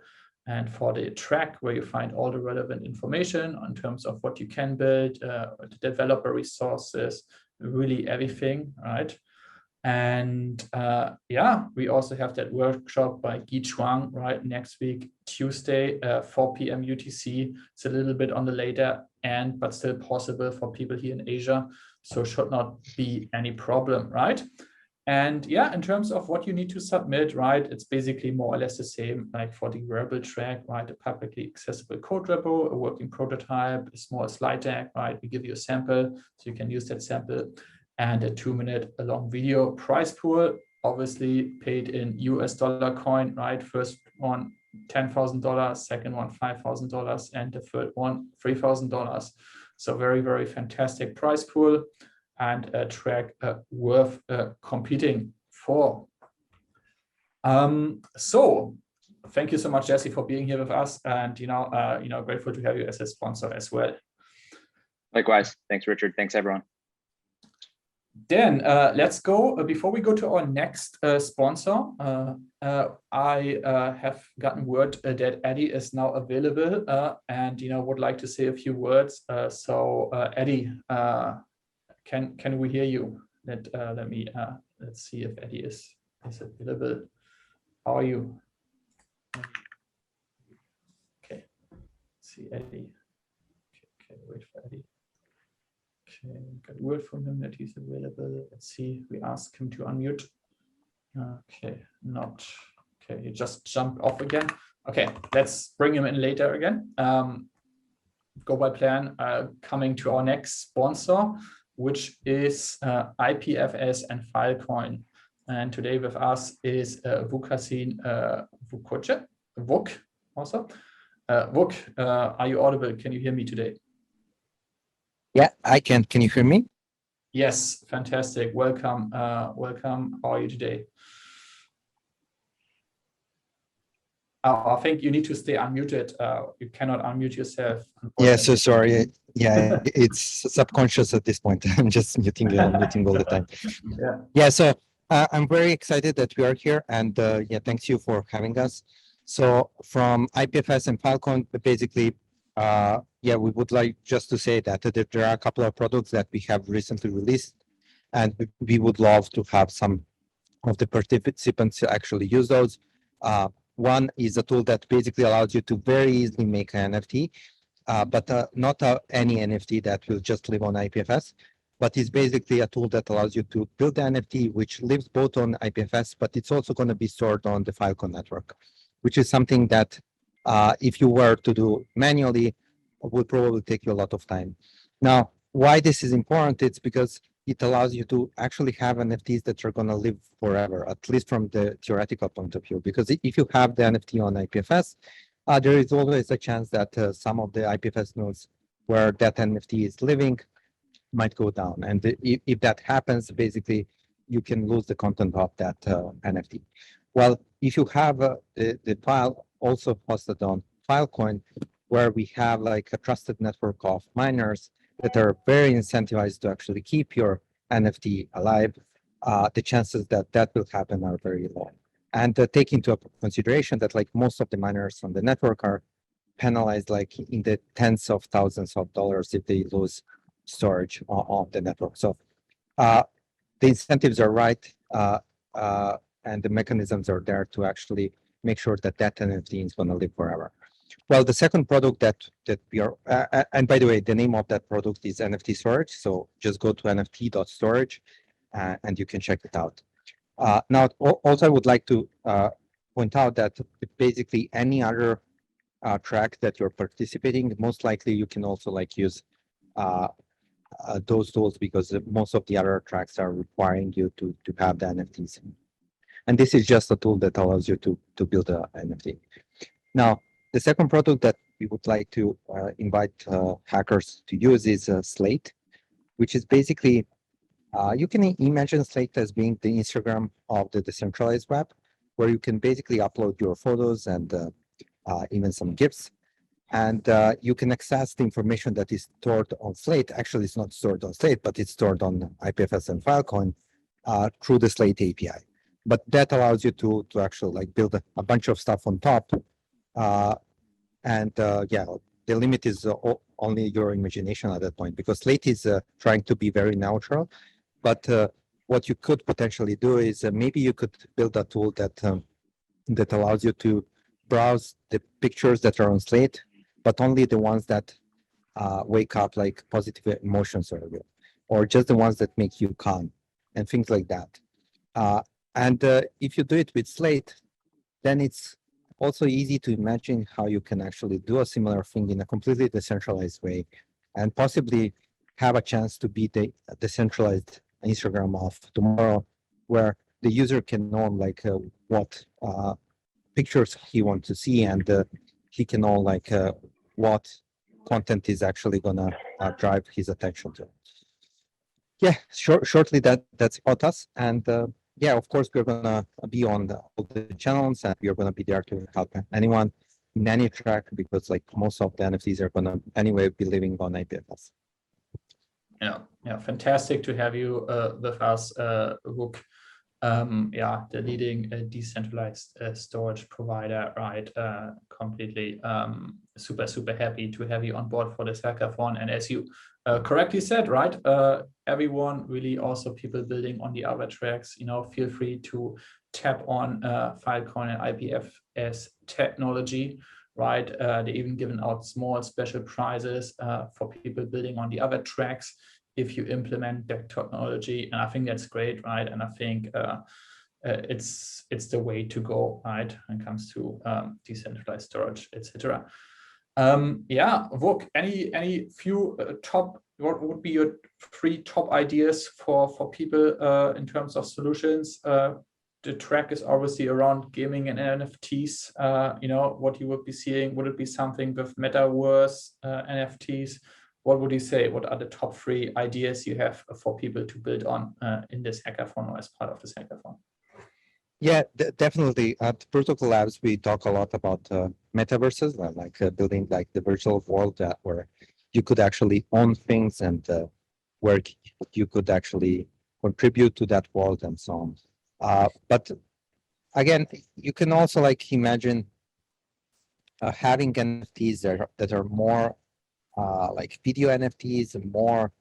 and for the track where you find all the relevant information in terms of what you can build, the developer resources, really everything, right? And yeah, we also have that workshop by Guy Chuang, right, next week, Tuesday, 4 p.m. UTC. It's a little bit on the later end, but still possible for people here in Asia. So should not be any problem, right? And yeah, in terms of what you need to submit, right, it's basically more or less the same like for the Rarible track, right? A publicly accessible code repo, a working prototype, a small slide deck, right? We give you a sample, so you can use that sample, and a 2-minute long video. Price pool, obviously paid in US dollar coin, right? First one, $10,000, second one, $5,000, and the third one, $3,000. So very, very fantastic price pool, and a track worth competing for. So thank you so much, Jesse, for being here with us, and grateful to have you as a sponsor as well. Likewise. Thanks, Richard. Thanks, everyone. Then let's go. Before we go to our next sponsor, I have gotten word that Eddie is now available, and would like to say a few words. So Eddie, can we hear you? Let's see if Eddie is available. How are you? Okay, let's see Eddie. Okay, wait for Eddie. Okay, got word from him that he's available. Let's see. We ask him to unmute. Okay, not. Okay, he just jumped off again. Okay, let's bring him in later again. Go by plan. Coming to our next sponsor, which is IPFS and Filecoin. And today with us is Vukasin Vukoce. Vuk also. Vuk, are you audible? Can you hear me today? Yeah, I can. Can you hear me? Yes, fantastic. Welcome. Welcome. How are you today? I think you need to stay unmuted. You cannot unmute yourself. Yeah, so sorry. Yeah, it's subconscious at this point. I'm just muting all the time. Yeah, so I'm very excited that we are here, and yeah, thanks you for having us. So from IPFS and Filecoin, basically, yeah, we would like just to say that there are a couple of products that we have recently released, and we would love to have some of the participants actually use those. One is a tool that basically allows you to very easily make an NFT, but not any NFT that will just live on IPFS, but it's basically a tool that allows you to build an NFT which lives both on IPFS, but it's also going to be stored on the Filecoin network, which is something that if you were to do manually, would probably take you a lot of time. Now, why this is important? It's because it allows you to actually have NFTs that are going to live forever, at least from the theoretical point of view. Because if you have the NFT on IPFS, there is always a chance that some of the IPFS nodes where that NFT is living might go down. And if that happens, basically, you can lose the content of that NFT. Well, if you have the file also hosted on Filecoin, where we have like a trusted network of miners that are very incentivized to actually keep your NFT alive, the chances that that will happen are very low. And take into consideration that like most of the miners on the network are penalized like in the tens of thousands of dollars if they lose storage on the network. So the incentives are right, and the mechanisms are there to actually make sure that that NFT is going to live forever. Well, the second product that we are, and by the way, the name of that product is NFT Storage. So just go to nft.storage and you can check it out. Now, also I would like to point out that basically any other track that you're participating, most likely you can also like use those tools, because most of the other tracks are requiring you to have the NFTs. And this is just a tool that allows you to build an NFT. Now, the second product that we would like to invite hackers to use is Slate, which is basically, you can imagine Slate as being the Instagram of the decentralized web, where you can basically upload your photos and even some GIFs. And you can access the information that is stored on Slate. Actually, it's not stored on Slate, but it's stored on IPFS and Filecoin through the Slate API. But that allows you to actually like build a bunch of stuff on top Yeah, the limit is only your imagination at that point, because Slate is trying to be very neutral. But what you could potentially do is maybe you could build a tool that that allows you to browse the pictures that are on Slate, but only the ones that wake up like positive emotions or just the ones that make you calm and things like that. If you do it with Slate, then it's also easy to imagine how you can actually do a similar thing in a completely decentralized way, and possibly have a chance to be the decentralized Instagram of tomorrow, where the user can know like what pictures he wants to see, and he can know like what content is actually gonna drive his attention to. Yeah, shortly that's about us, and yeah, of course we're gonna be on all the channels, and we're gonna be there to help anyone in any track, because like most of the NFTs are gonna anyway be living on IPFS. Yeah, fantastic to have you with us, Hook. Yeah, the leading decentralized storage provider, right? Completely super happy to have you on board for this hackathon. And as you correctly said, right, everyone, really also people building on the other tracks, feel free to tap on Filecoin and IPFS technology, right? They even given out small special prizes for people building on the other tracks if you implement that technology. And I think that's great, right? And I think it's the way to go, right, when it comes to decentralized storage, etc. Yeah, Vuk, any few what would be your 3 top ideas for people in terms of solutions? The track is obviously around gaming and NFTs. What you would be seeing, would it be something with metaverse NFTs? What would you say? What are the top 3 ideas you have for people to build on in this hackathon or as part of this hackathon? Yeah, definitely. At Protocol Labs, we talk a lot about metaverses, like building like the virtual world where you could actually own things, and where you could actually contribute to that world and so on. But again, you can also like imagine having NFTs that are more like video NFTs, and more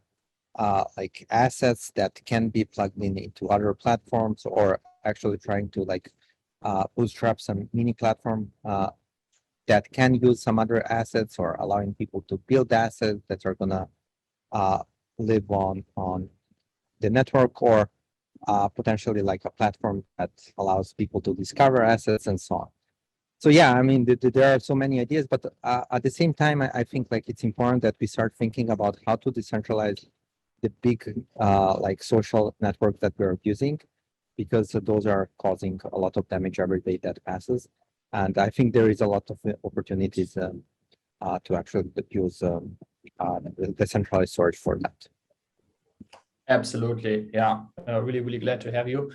like assets that can be plugged into other platforms, or actually trying to like bootstrap some mini platform that can use some other assets, or allowing people to build assets that are gonna live on the network, or potentially like a platform that allows people to discover assets and so on. So yeah, I mean, there are so many ideas, but at the same time, I think like it's important that we start thinking about how to decentralize the big like social networks that we're using, because those are causing a lot of damage every day that passes. And I think there is a lot of opportunities to actually use decentralized storage for that. Absolutely, yeah. Really glad to have you.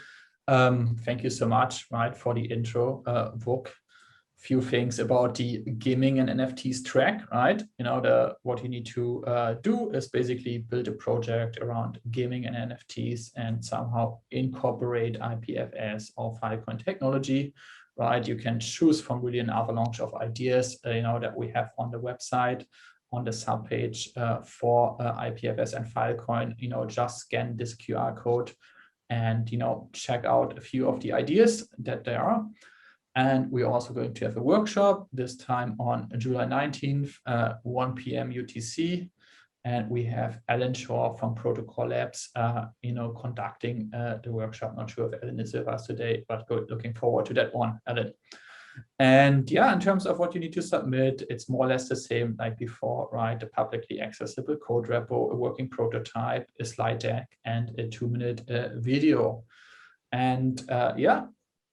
Thank you so much, right, for the intro, Vuk. Few things about the gaming and NFTs track, right? What you need to do is basically build a project around gaming and NFTs and somehow incorporate IPFS or Filecoin technology, right? You can choose from really an avalanche of ideas, that we have on the website, on the subpage for IPFS and Filecoin. Just scan this QR code and check out a few of the ideas that there are. And we're also going to have a workshop, this time on July 19th, 1 p.m. UTC. And we have Alan Shaw from Protocol Labs, conducting the workshop. Not sure if Alan is with us today, but looking forward to that one, Alan. And yeah, in terms of what you need to submit, it's more or less the same like before, right? A publicly accessible code repo, a working prototype, a slide deck, and a 2-minute video. And yeah,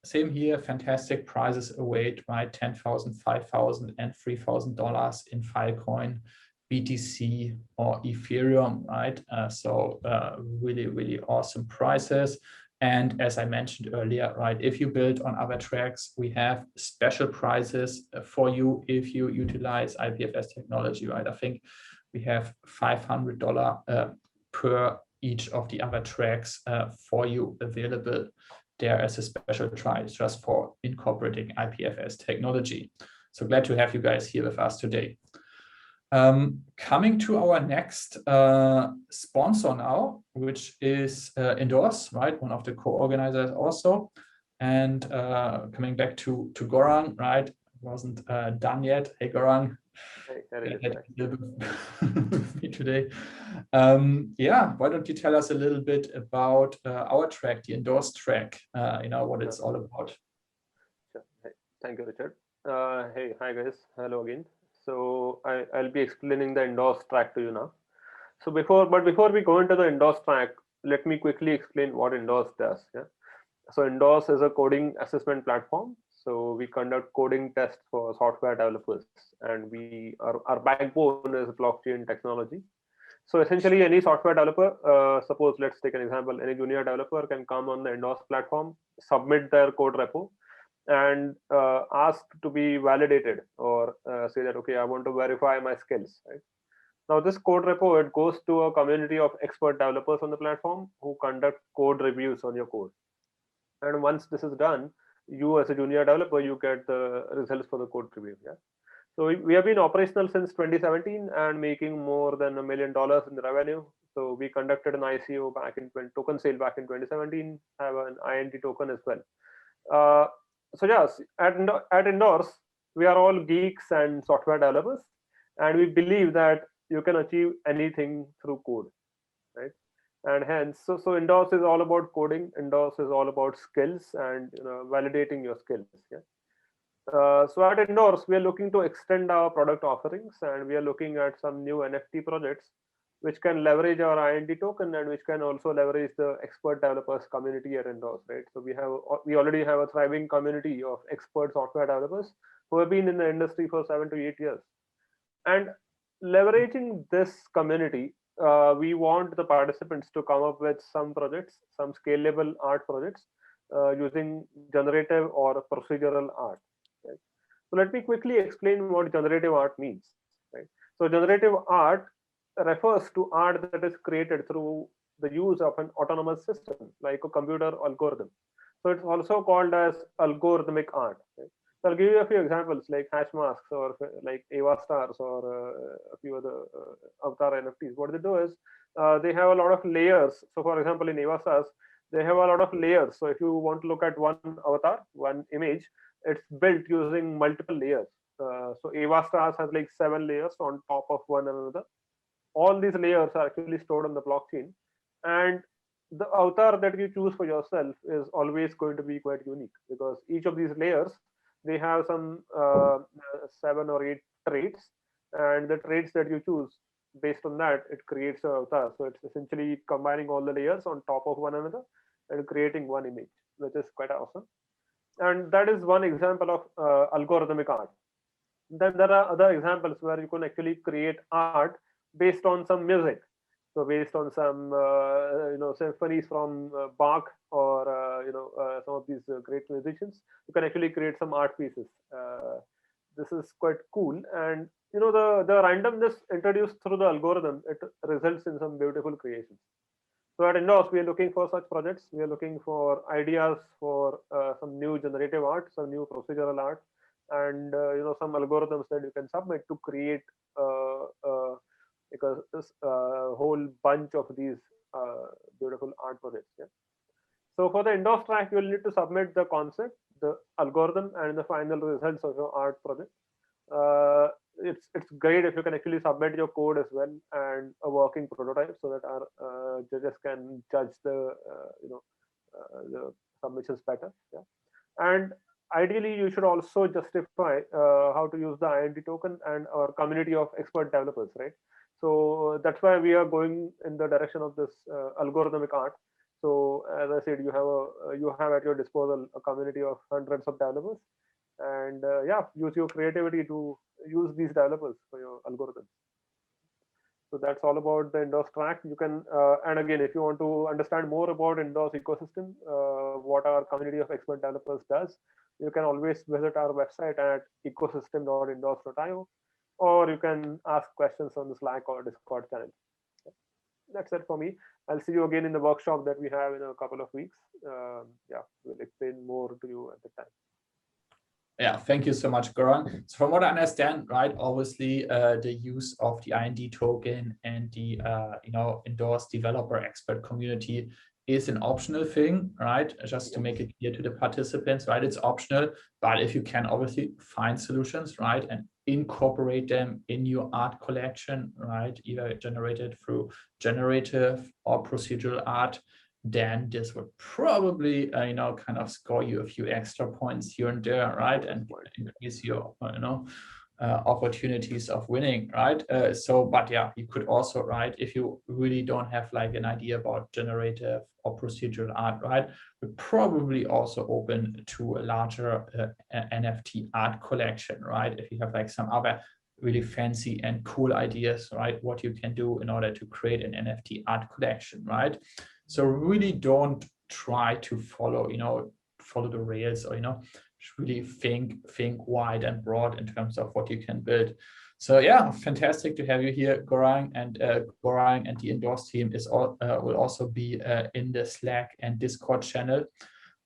same here, fantastic prizes await, right? $10,000, $5,000, and $3,000 in Filecoin, BTC, or Ethereum, right? So really awesome prizes. And as I mentioned earlier, right, if you build on other tracks, we have special prizes for you if you utilize IPFS technology, right? I think we have $500 per each of the other tracks for you available there as a special prize just for incorporating IPFS technology. So glad to have you guys here with us today. Coming to our next sponsor now, which is Indorse, right? One of the co-organizers also. And coming back to Goran, right? Wasn't done yet. Hey, Goran. Me today. Yeah, why don't you tell us a little bit about our track, the Indorse track, what it's all about. Sure. Hey, thank you, Richard. Hey, hi guys. Hello again. So I'll be explaining the Indorse track to you now. So before we go into the Indorse track, let me quickly explain what Indorse does. Yeah. So Indorse is a coding assessment platform. So we conduct coding tests for software developers, and our backbone is blockchain technology. So essentially, any software developer, suppose let's take an example, any junior developer can come on the Indorse platform, submit their code repo, and ask to be validated, or say that, okay, I want to verify my skills. Right? Now, this code repo, it goes to a community of expert developers on the platform who conduct code reviews on your code. And once this is done, you as a junior developer, you get the results for the code review. Yeah. So we have been operational since 2017 and making more than $1 million in revenue. So we conducted an ICO token sale back in 2017, have an INT token as well. So yes, at Indorse, we are all geeks and software developers, and we believe that you can achieve anything through code, right? And hence, so Indorse is all about coding. Indorse is all about skills and validating your skills. Yeah. So at Indorse, we are looking to extend our product offerings, and we are looking at some new NFT projects which can leverage our INT token and which can also leverage the expert developers community at Indorse, right? So we already have a thriving community of expert software developers who have been in the industry for 7 to 8 years. And leveraging this community, we want the participants to come up with some projects, some scalable art projects using generative or procedural art. Right? So let me quickly explain what generative art means. Right? So generative art refers to art that is created through the use of an autonomous system, like a computer algorithm. So it's also called as algorithmic art. Right? So I'll give you a few examples like hash masks or like Ava stars or a few other avatar NFTs. What they do is they have a lot of layers. So for example, in Ava stars, they have a lot of layers. So if you want to look at one avatar, one image, it's built using multiple layers. So Ava stars has like 7 layers on top of one another. All these layers are actually stored on the blockchain, and the avatar that you choose for yourself is always going to be quite unique, because each of these layers, they have some 7 or 8 traits, and the traits that you choose, based on that, it creates an avatar. So it's essentially combining all the layers on top of one another and creating one image, which is quite awesome. And that is one example of algorithmic art. Then there are other examples where you can actually create art based on some music. So based on some symphonies from Bach or some of these great musicians, you can actually create some art pieces. This is quite cool, and the randomness introduced through the algorithm, it results in some beautiful creations. So at Indorse, we are looking for such projects. We are looking for ideas for some new generative art, some new procedural art, and some algorithms that you can submit to create this whole bunch of these beautiful art projects. Yeah. So for the Indorse track, you will need to submit the concept, the algorithm, and the final results of your art project. It's great if you can actually submit your code as well and a working prototype, so that our judges can judge the submissions better. Yeah. And ideally, you should also justify how to use the INT token and our community of expert developers, right? So that's why we are going in the direction of this algorithmic art. So as I said, you have at your disposal a community of hundreds of developers, and use your creativity to use these developers for your algorithms. So that's all about the Indorse track. You can, and again, if you want to understand more about Indorse ecosystem, what our community of expert developers does, you can always visit our website at ecosystem.indorse.io, or you can ask questions on the Slack or Discord channel. That's it for me. I'll see you again in the workshop that we have in a couple of weeks. We'll explain more to you at the time. Yeah, thank you so much, Goran. So from what I understand, right, obviously the use of the IND token and the Indorse developer expert community is an optional thing, right? Just to make it clear to the participants, right? It's optional, but if you can obviously find solutions, right, and incorporate them in your art collection, right, either generated through generative or procedural art, then this would probably kind of score you a few extra points here and there, right, and increase your opportunities of winning, right? But yeah, you could also, right, if you really don't have like an idea about generative or procedural art, right, we're probably also open to a larger NFT art collection, right? If you have like some other really fancy and cool ideas, right, what you can do in order to create an NFT art collection, right? So really don't try to follow the rails, or really think wide and broad in terms of what you can build. So yeah, fantastic to have you here, Goran, and the Indorse team will also be in the Slack and Discord channel.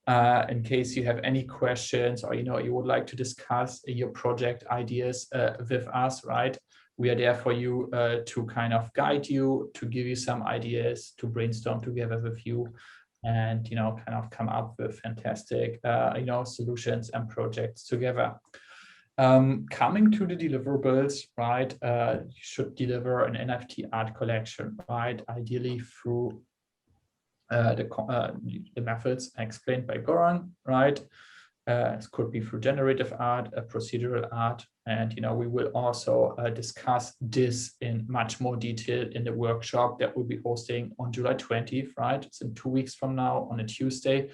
In case you have any questions, or you would like to discuss your project ideas with us, right? We are there for you to kind of guide you, to give you some ideas, to brainstorm together with you, and kind of come up with fantastic solutions and projects together. Coming to the deliverables, right? You should deliver an NFT art collection, right? Ideally through the methods explained by Goran, right? It could be through generative art, procedural art, and we will also discuss this in much more detail in the workshop that we'll be hosting on July 20th, right? It's in 2 weeks from now on a Tuesday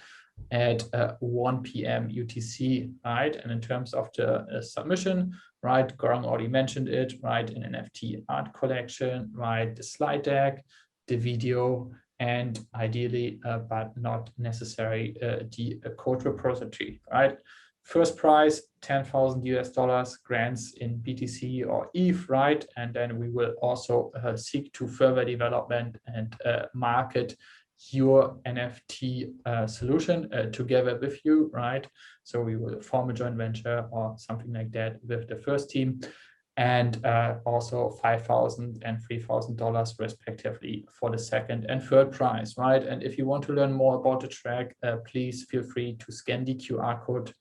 at 1 p.m. UTC, right? And in terms of the submission, right, Goran already mentioned it, right? An NFT art collection, right? The slide deck, the video, and ideally, but not necessary, the code repository, right? First prize, $10,000 US, grants in BTC or ETH, right? And then we will also seek to further development and market your NFT solution together with you, right? So we will form a joint venture or something like that with the first team, and also $5,000 and $3,000 respectively for the second and third prize, right? And if you want to learn more about the track, please feel free to scan the QR code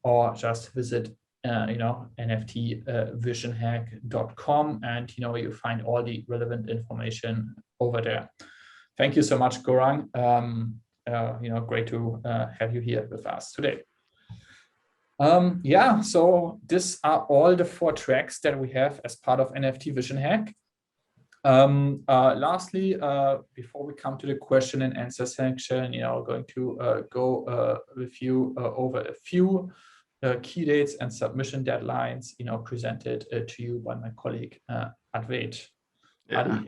or just visit nftvisionhack.com, and you find all the relevant information over there. Thank you so much, Goran. Great to have you here with us today. Yeah, so these are all the 4 tracks that we have as part of NFT Vision Hack. Lastly, before we come to the question and answer section, going to go with you over a few key dates and submission deadlines, presented to you by my colleague Advait. Yeah.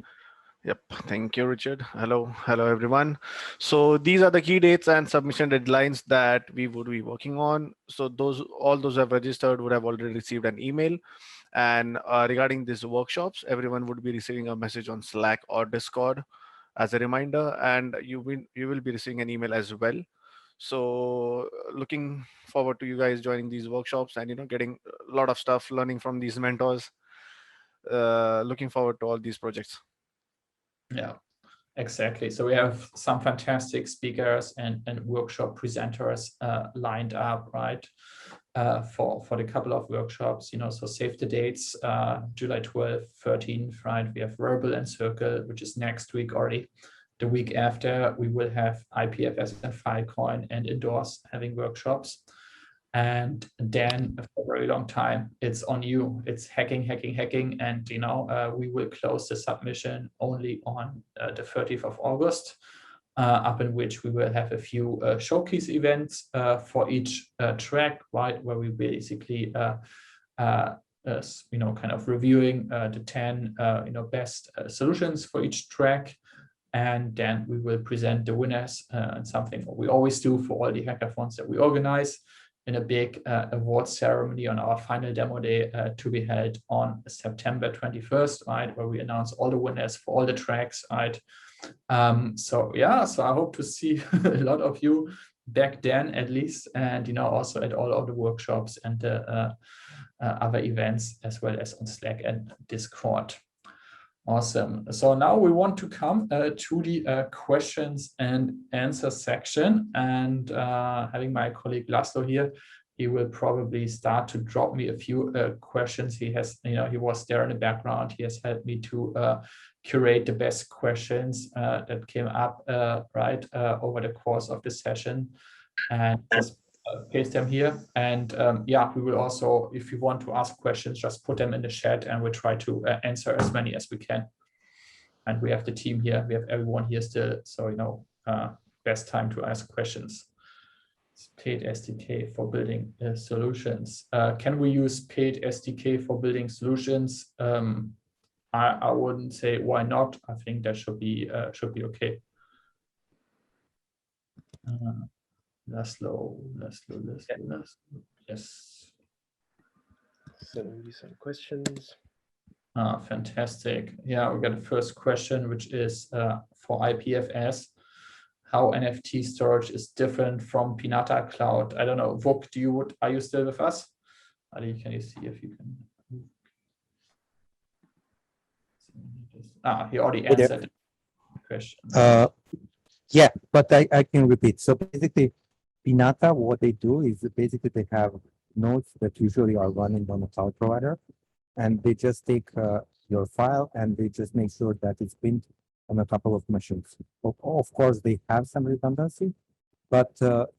Yep. Thank you, Richard. Hello, everyone. So these are the key dates and submission deadlines that we would be working on. So all those who have registered would have already received an email. And regarding these workshops, everyone would be receiving a message on Slack or Discord as a reminder, and you will be receiving an email as well. So looking forward to you guys joining these workshops and getting a lot of stuff, learning from these mentors. Looking forward to all these projects. Yeah, exactly. So we have some fantastic speakers and workshop presenters lined up, right, for the couple of workshops, so save the dates, July 12th, 13th, right? We have Rarible and Circle, which is next week already. The week after, we will have IPFS and Filecoin and Indorse having workshops. And then for a very long time, it's on you. It's hacking. And, we will close the submission only on the 30th of August, up in which we will have a few showcase events for each track, right? Where we basically, kind of reviewing the 10, best solutions for each track. And then we will present the winners, and something what we always do for all the hackathons that we organize, in a big award ceremony on our final demo day to be held on September 21st, right, where we announce all the winners for all the tracks, right? So I hope to see a lot of you back then at least, and also at all of the workshops and the other events, as well as on Slack and Discord. Awesome. So now we want to come to the questions and answer section, and having my colleague Laszlo here, he will probably start to drop me a few questions. He has, he was there in the background. He has helped me to curate the best questions that came up over the course of the session, and just paste them here. And yeah, we will also, if you want to ask questions, just put them in the chat, and we'll try to answer as many as we can. And we have the team here. We have everyone here still, so best time to ask questions. Paid SDK for building solutions. Can we use paid SDK for building solutions? I wouldn't say why not. I think that should be okay. Laszlo. Yes. Send me some questions. Fantastic. Yeah, we got the first question, which is for IPFS. How NFT storage is different from Pinata Cloud. I don't know, Vuk, are you still with us? Ali, can you see if you can? He already answered the question. Yeah, but I can repeat. So basically, Pinata, what they do is basically they have nodes that usually are running on a cloud provider, and they just take your file and they just make sure that it's pinned on a couple of machines. Of course, they have some redundancy, but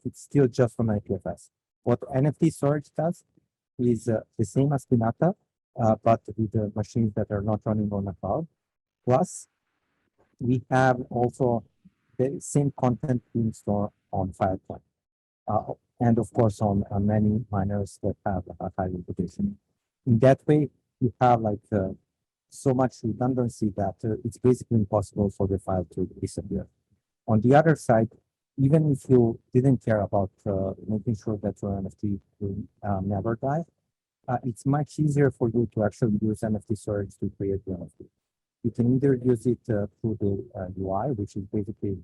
it's still just on IPFS. What NFT storage does is the same as Pinata, but with the machines that are not running on a cloud. Plus, we have also the same content being stored on Filecoin. And of course, on many miners that have a high reputation. In that way, you have like so much redundancy that it's basically impossible for the file to disappear. On the other side, even if you didn't care about making sure that your NFT will never die, it's much easier for you to actually use NFT storage to create the NFT. You can either use it through the UI, which is basically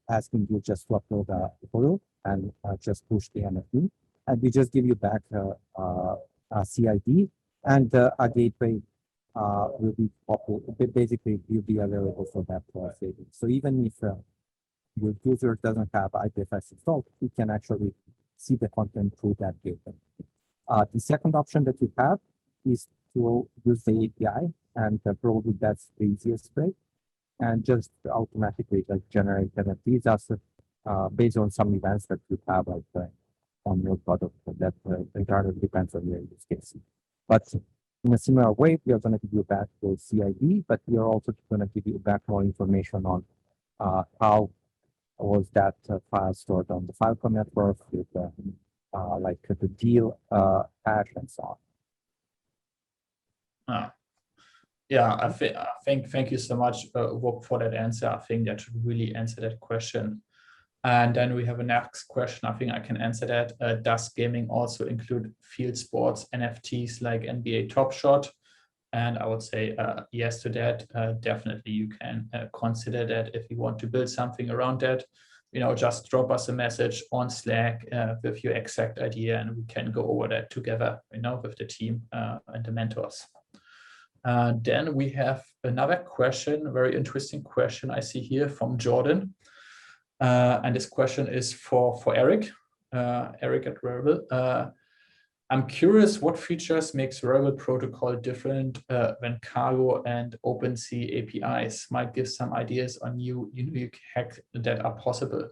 asking you just to upload a photo and just push the NFT, and we just give you back a CID, and a gateway will be popular. Basically, will be available for that saving. So even if your user doesn't have IPFS installed, you can actually see the content through that gateway. The second option that you have is to use the API, and probably that's the easiest way, and just automatically like generate NFTs as based on some events that you have like on your product. That entirely depends on your use case. But in a similar way, we are going to give you back the CID, but we are also going to give you back more information on how was that file stored on the Filecoin network with like the deal hash and so on. Yeah, I think thank you so much, Vuk, for that answer. I think that should really answer that question. And then we have a next question. I think I can answer that. Does gaming also include field sports NFTs like NBA Top Shot? And I would say yes to that. Definitely, you can consider that if you want to build something around that. Just drop us a message on Slack with your exact idea, and we can go over that together, with the team and the mentors. Then we have another question, a very interesting question I see here from Jordan. And this question is for Eric, Eric at Rarible. I'm curious what features makes Rarible protocol different when Cargo and OpenSea APIs might give some ideas on new unique hacks that are possible.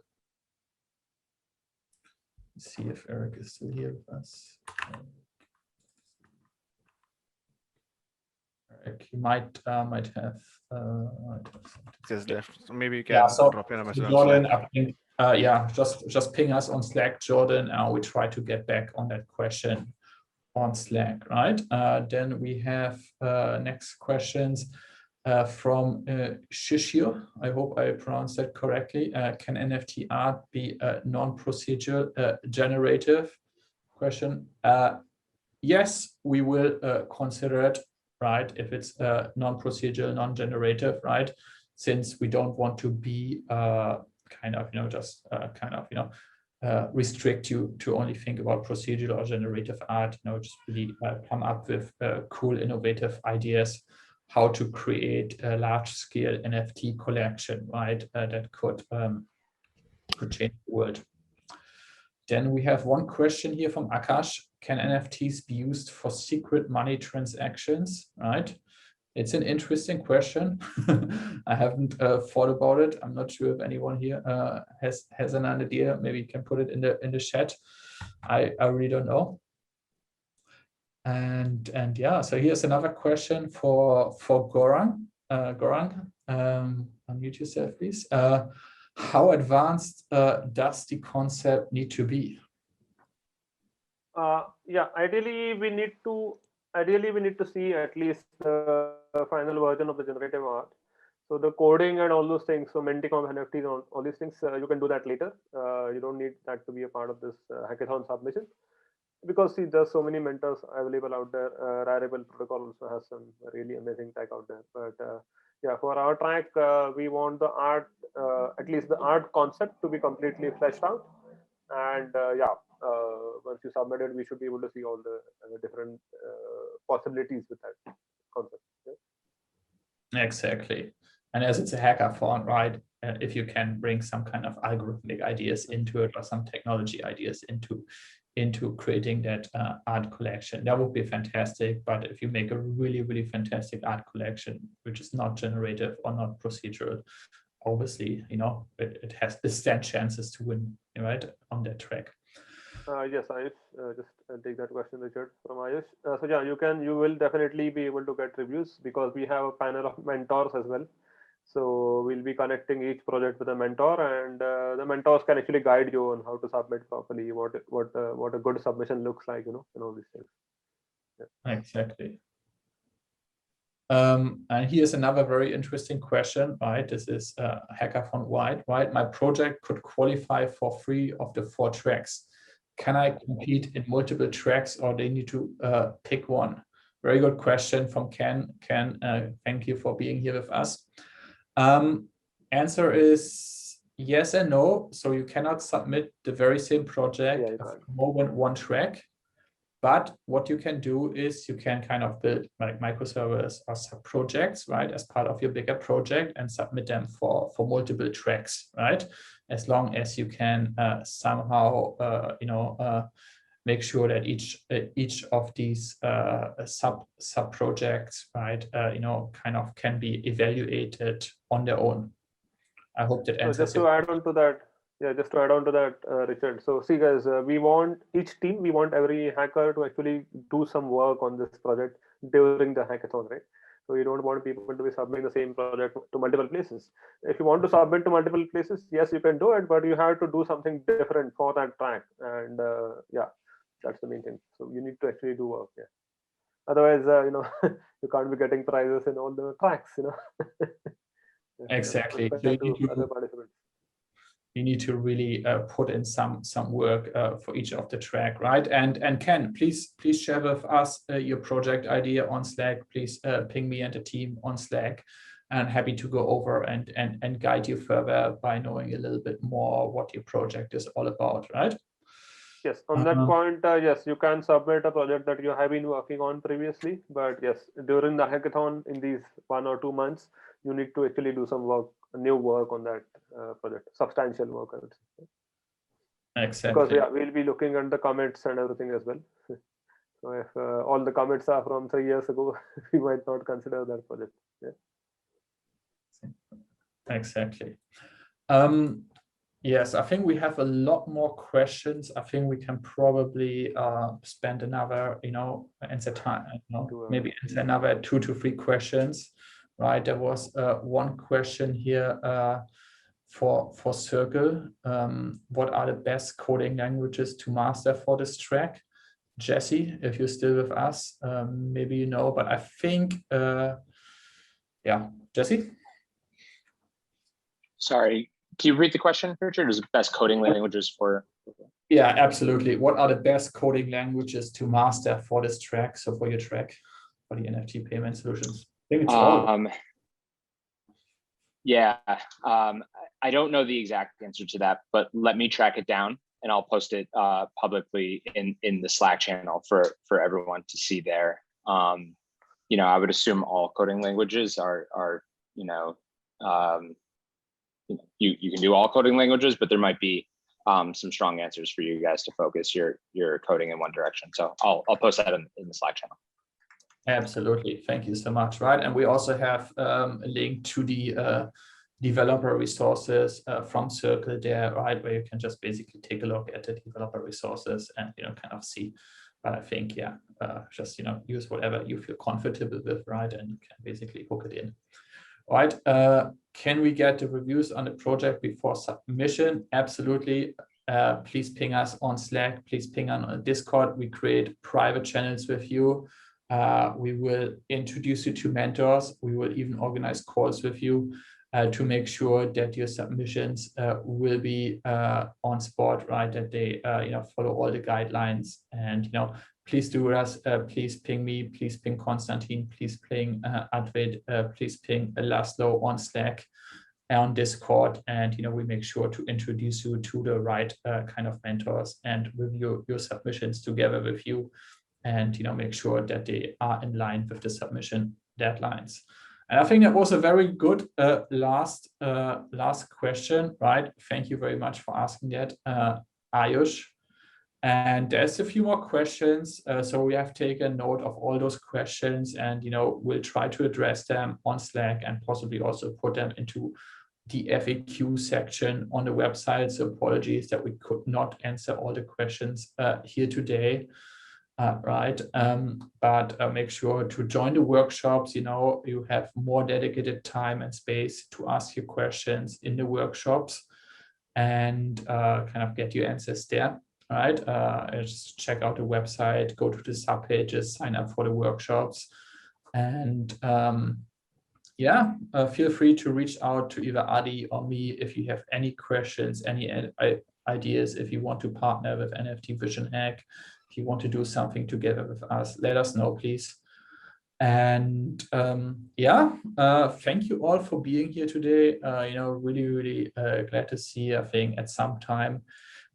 Let's see if Eric is still here with us. Eric, you might have just left. So maybe you can drop in a message. Jordan, I think, yeah, just ping us on Slack, Jordan. We try to get back on that question on Slack, right? Then we have next questions from Shishio. I hope I pronounced that correctly. Can NFT art be a non-procedural generative? Question. Yes, we will consider it, right? If it's non-procedural, non-generative, right? Since we don't want to be kind of, just kind of, restrict you to only think about procedural or generative art, just really come up with cool, innovative ideas how to create a large-scale NFT collection, right? That could change the world. Then we have one question here from Akash. Can NFTs be used for secret money transactions, right? It's an interesting question. I haven't thought about it. I'm not sure if anyone here has an idea. Maybe you can put it in the chat. I really don't know. And yeah, so here's another question for Goran. Goran, unmute yourself, please. How advanced does the concept need to be? Yeah, ideally we need to see at least the final version of the generative art. So the coding and all those things, so minting of NFTs, all these things, you can do that later. You don't need that to be a part of this hackathon submission, because see, there's so many mentors available out there. Rarible protocol also has some really amazing tech out there. But yeah, for our track, we want the art, at least the art concept, to be completely fleshed out. And yeah, once you submit it, we should be able to see all the different possibilities with that concept. Yeah? Exactly. And as it's a hackathon, right? If you can bring some kind of algorithmic ideas into it, or some technology ideas into creating that art collection, that would be fantastic. But if you make a really, really fantastic art collection, which is not generative or not procedural, obviously, it has distant chances to win, right, on that track. Yes, Ayush, just take that question, Richard, from Ayush. So yeah, you will definitely be able to get reviews, because we have a panel of mentors as well. So we'll be connecting each project with a mentor, and the mentors can actually guide you on how to submit properly, what a good submission looks like, and all these things. Yeah. Exactly. And here's another very interesting question, right? This is hackathon wide, right? My project could qualify for 3 of the 4 tracks. Can I compete in multiple tracks, or they need to pick one? Very good question from Ken. Ken, thank you for being here with us. Answer is yes and no. So you cannot submit the very same project for more than 1 track. But what you can do is you can kind of build like microservices or sub-projects, right, as part of your bigger project, and submit them for multiple tracks, right? As long as you can somehow, make sure that each of these sub-projects, right, kind of can be evaluated on their own. I hope that answers. Just to add on to that. Yeah, just to add on to that, Richard. So see, guys, we want every hacker to actually do some work on this project during the hackathon, right? So you don't want people to be submitting the same project to multiple places. If you want to submit to multiple places, yes, you can do it, but you have to do something different for that track. And yeah, that's the main thing. So you need to actually do work. Yeah. Otherwise, you can't be getting prizes in all the tracks. Exactly. Other participants. You need to really put in some work for each of the track, right? And Ken, please share with us your project idea on Slack. Please ping me and the team on Slack, and happy to go over and guide you further by knowing a little bit more what your project is all about, right? Yes, on that point, yes, you can submit a project that you have been working on previously, but yes, during the hackathon in these 1 or 2 months, you need to actually do some work, new work on that project, substantial work, I would say. Exactly. Because yeah, we'll be looking at the commits and everything as well. So if all the commits are from 3 years ago, we might not consider that project. Yeah. Exactly. Yes, I think we have a lot more questions. I think we can probably spend another, answer time, maybe answer another 2 to 3 questions, right? There was one question here for Circle. What are the best coding languages to master for this track? Jesse, if you're still with us, maybe but I think, yeah, Jesse? Sorry. Can you repeat the question, Richard? Is best coding languages for? Yeah, absolutely. What are the best coding languages to master for this track? So for your track, for the NFT Payment Solutions. I think it's all. Yeah, I don't know the exact answer to that, but let me track it down and I'll post it publicly in the Slack channel for everyone to see there. You know, I would assume all coding languages are you can do all coding languages, but there might be some strong answers for you guys to focus your coding in one direction. So I'll post that in the Slack channel. Absolutely, thank you so much. Right, and we also have a link to the developer resources from Circle there, right, where you can just basically take a look at the developer resources and kind of see. But I think just use whatever you feel comfortable with, right, and you can basically hook it in. All right, can we get the reviews on the project before submission? Absolutely. Please ping us on Slack. Please ping on Discord. We create private channels with you. We will introduce you to mentors. We will even organize calls with you to make sure that your submissions will be on spot, right? That they follow all the guidelines. And please do with us. Please ping me. Please ping Konstantin. Please ping Advait. Please ping Laszlo on Slack, on Discord, and we make sure to introduce you to the right kind of mentors and review your submissions together with you, and make sure that they are in line with the submission deadlines. And I think that was a very good last question, right? Thank you very much for asking that, Ayush. And there's a few more questions, so we have taken note of all those questions, and we'll try to address them on Slack and possibly also put them into the FAQ section on the website. So apologies that we could not answer all the questions here today. Right, but make sure to join the workshops. You have more dedicated time and space to ask your questions in the workshops and kind of get your answers there. Right, just check out the website, go to the sub pages, sign up for the workshops, and yeah, feel free to reach out to either Adi or me if you have any questions, any ideas. If you want to partner with NFT Vision Hack, if you want to do something together with us, let us know, please. And yeah, thank you all for being here today. Really glad to see. I think at some time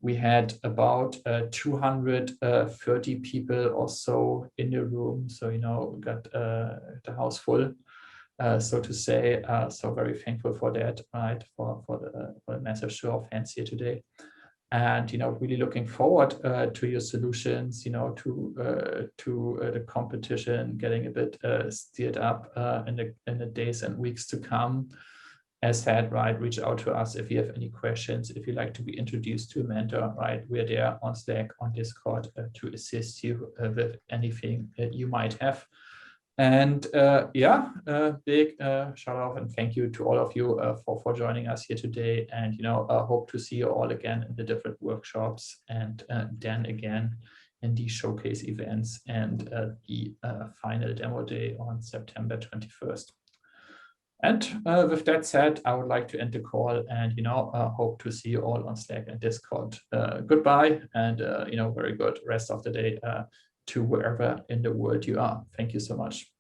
we had about 230 people or so in the room. So we got the house full, so to say. So very thankful for that, right? For the massive show of hands here today. And really looking forward to your solutions, to the competition getting a bit steered up in the days and weeks to come. As said, right, reach out to us if you have any questions, if you'd like to be introduced to a mentor, right? We're there on Slack, on Discord to assist you with anything that you might have. And yeah, big shout out and thank you to all of you for joining us here today. And I hope to see you all again in the different workshops, and then again in the showcase events and the final demo day on September 21st. And with that said, I would like to end the call, and hope to see you all on Slack and Discord. Goodbye, and very good rest of the day to wherever in the world you are. Thank you so much.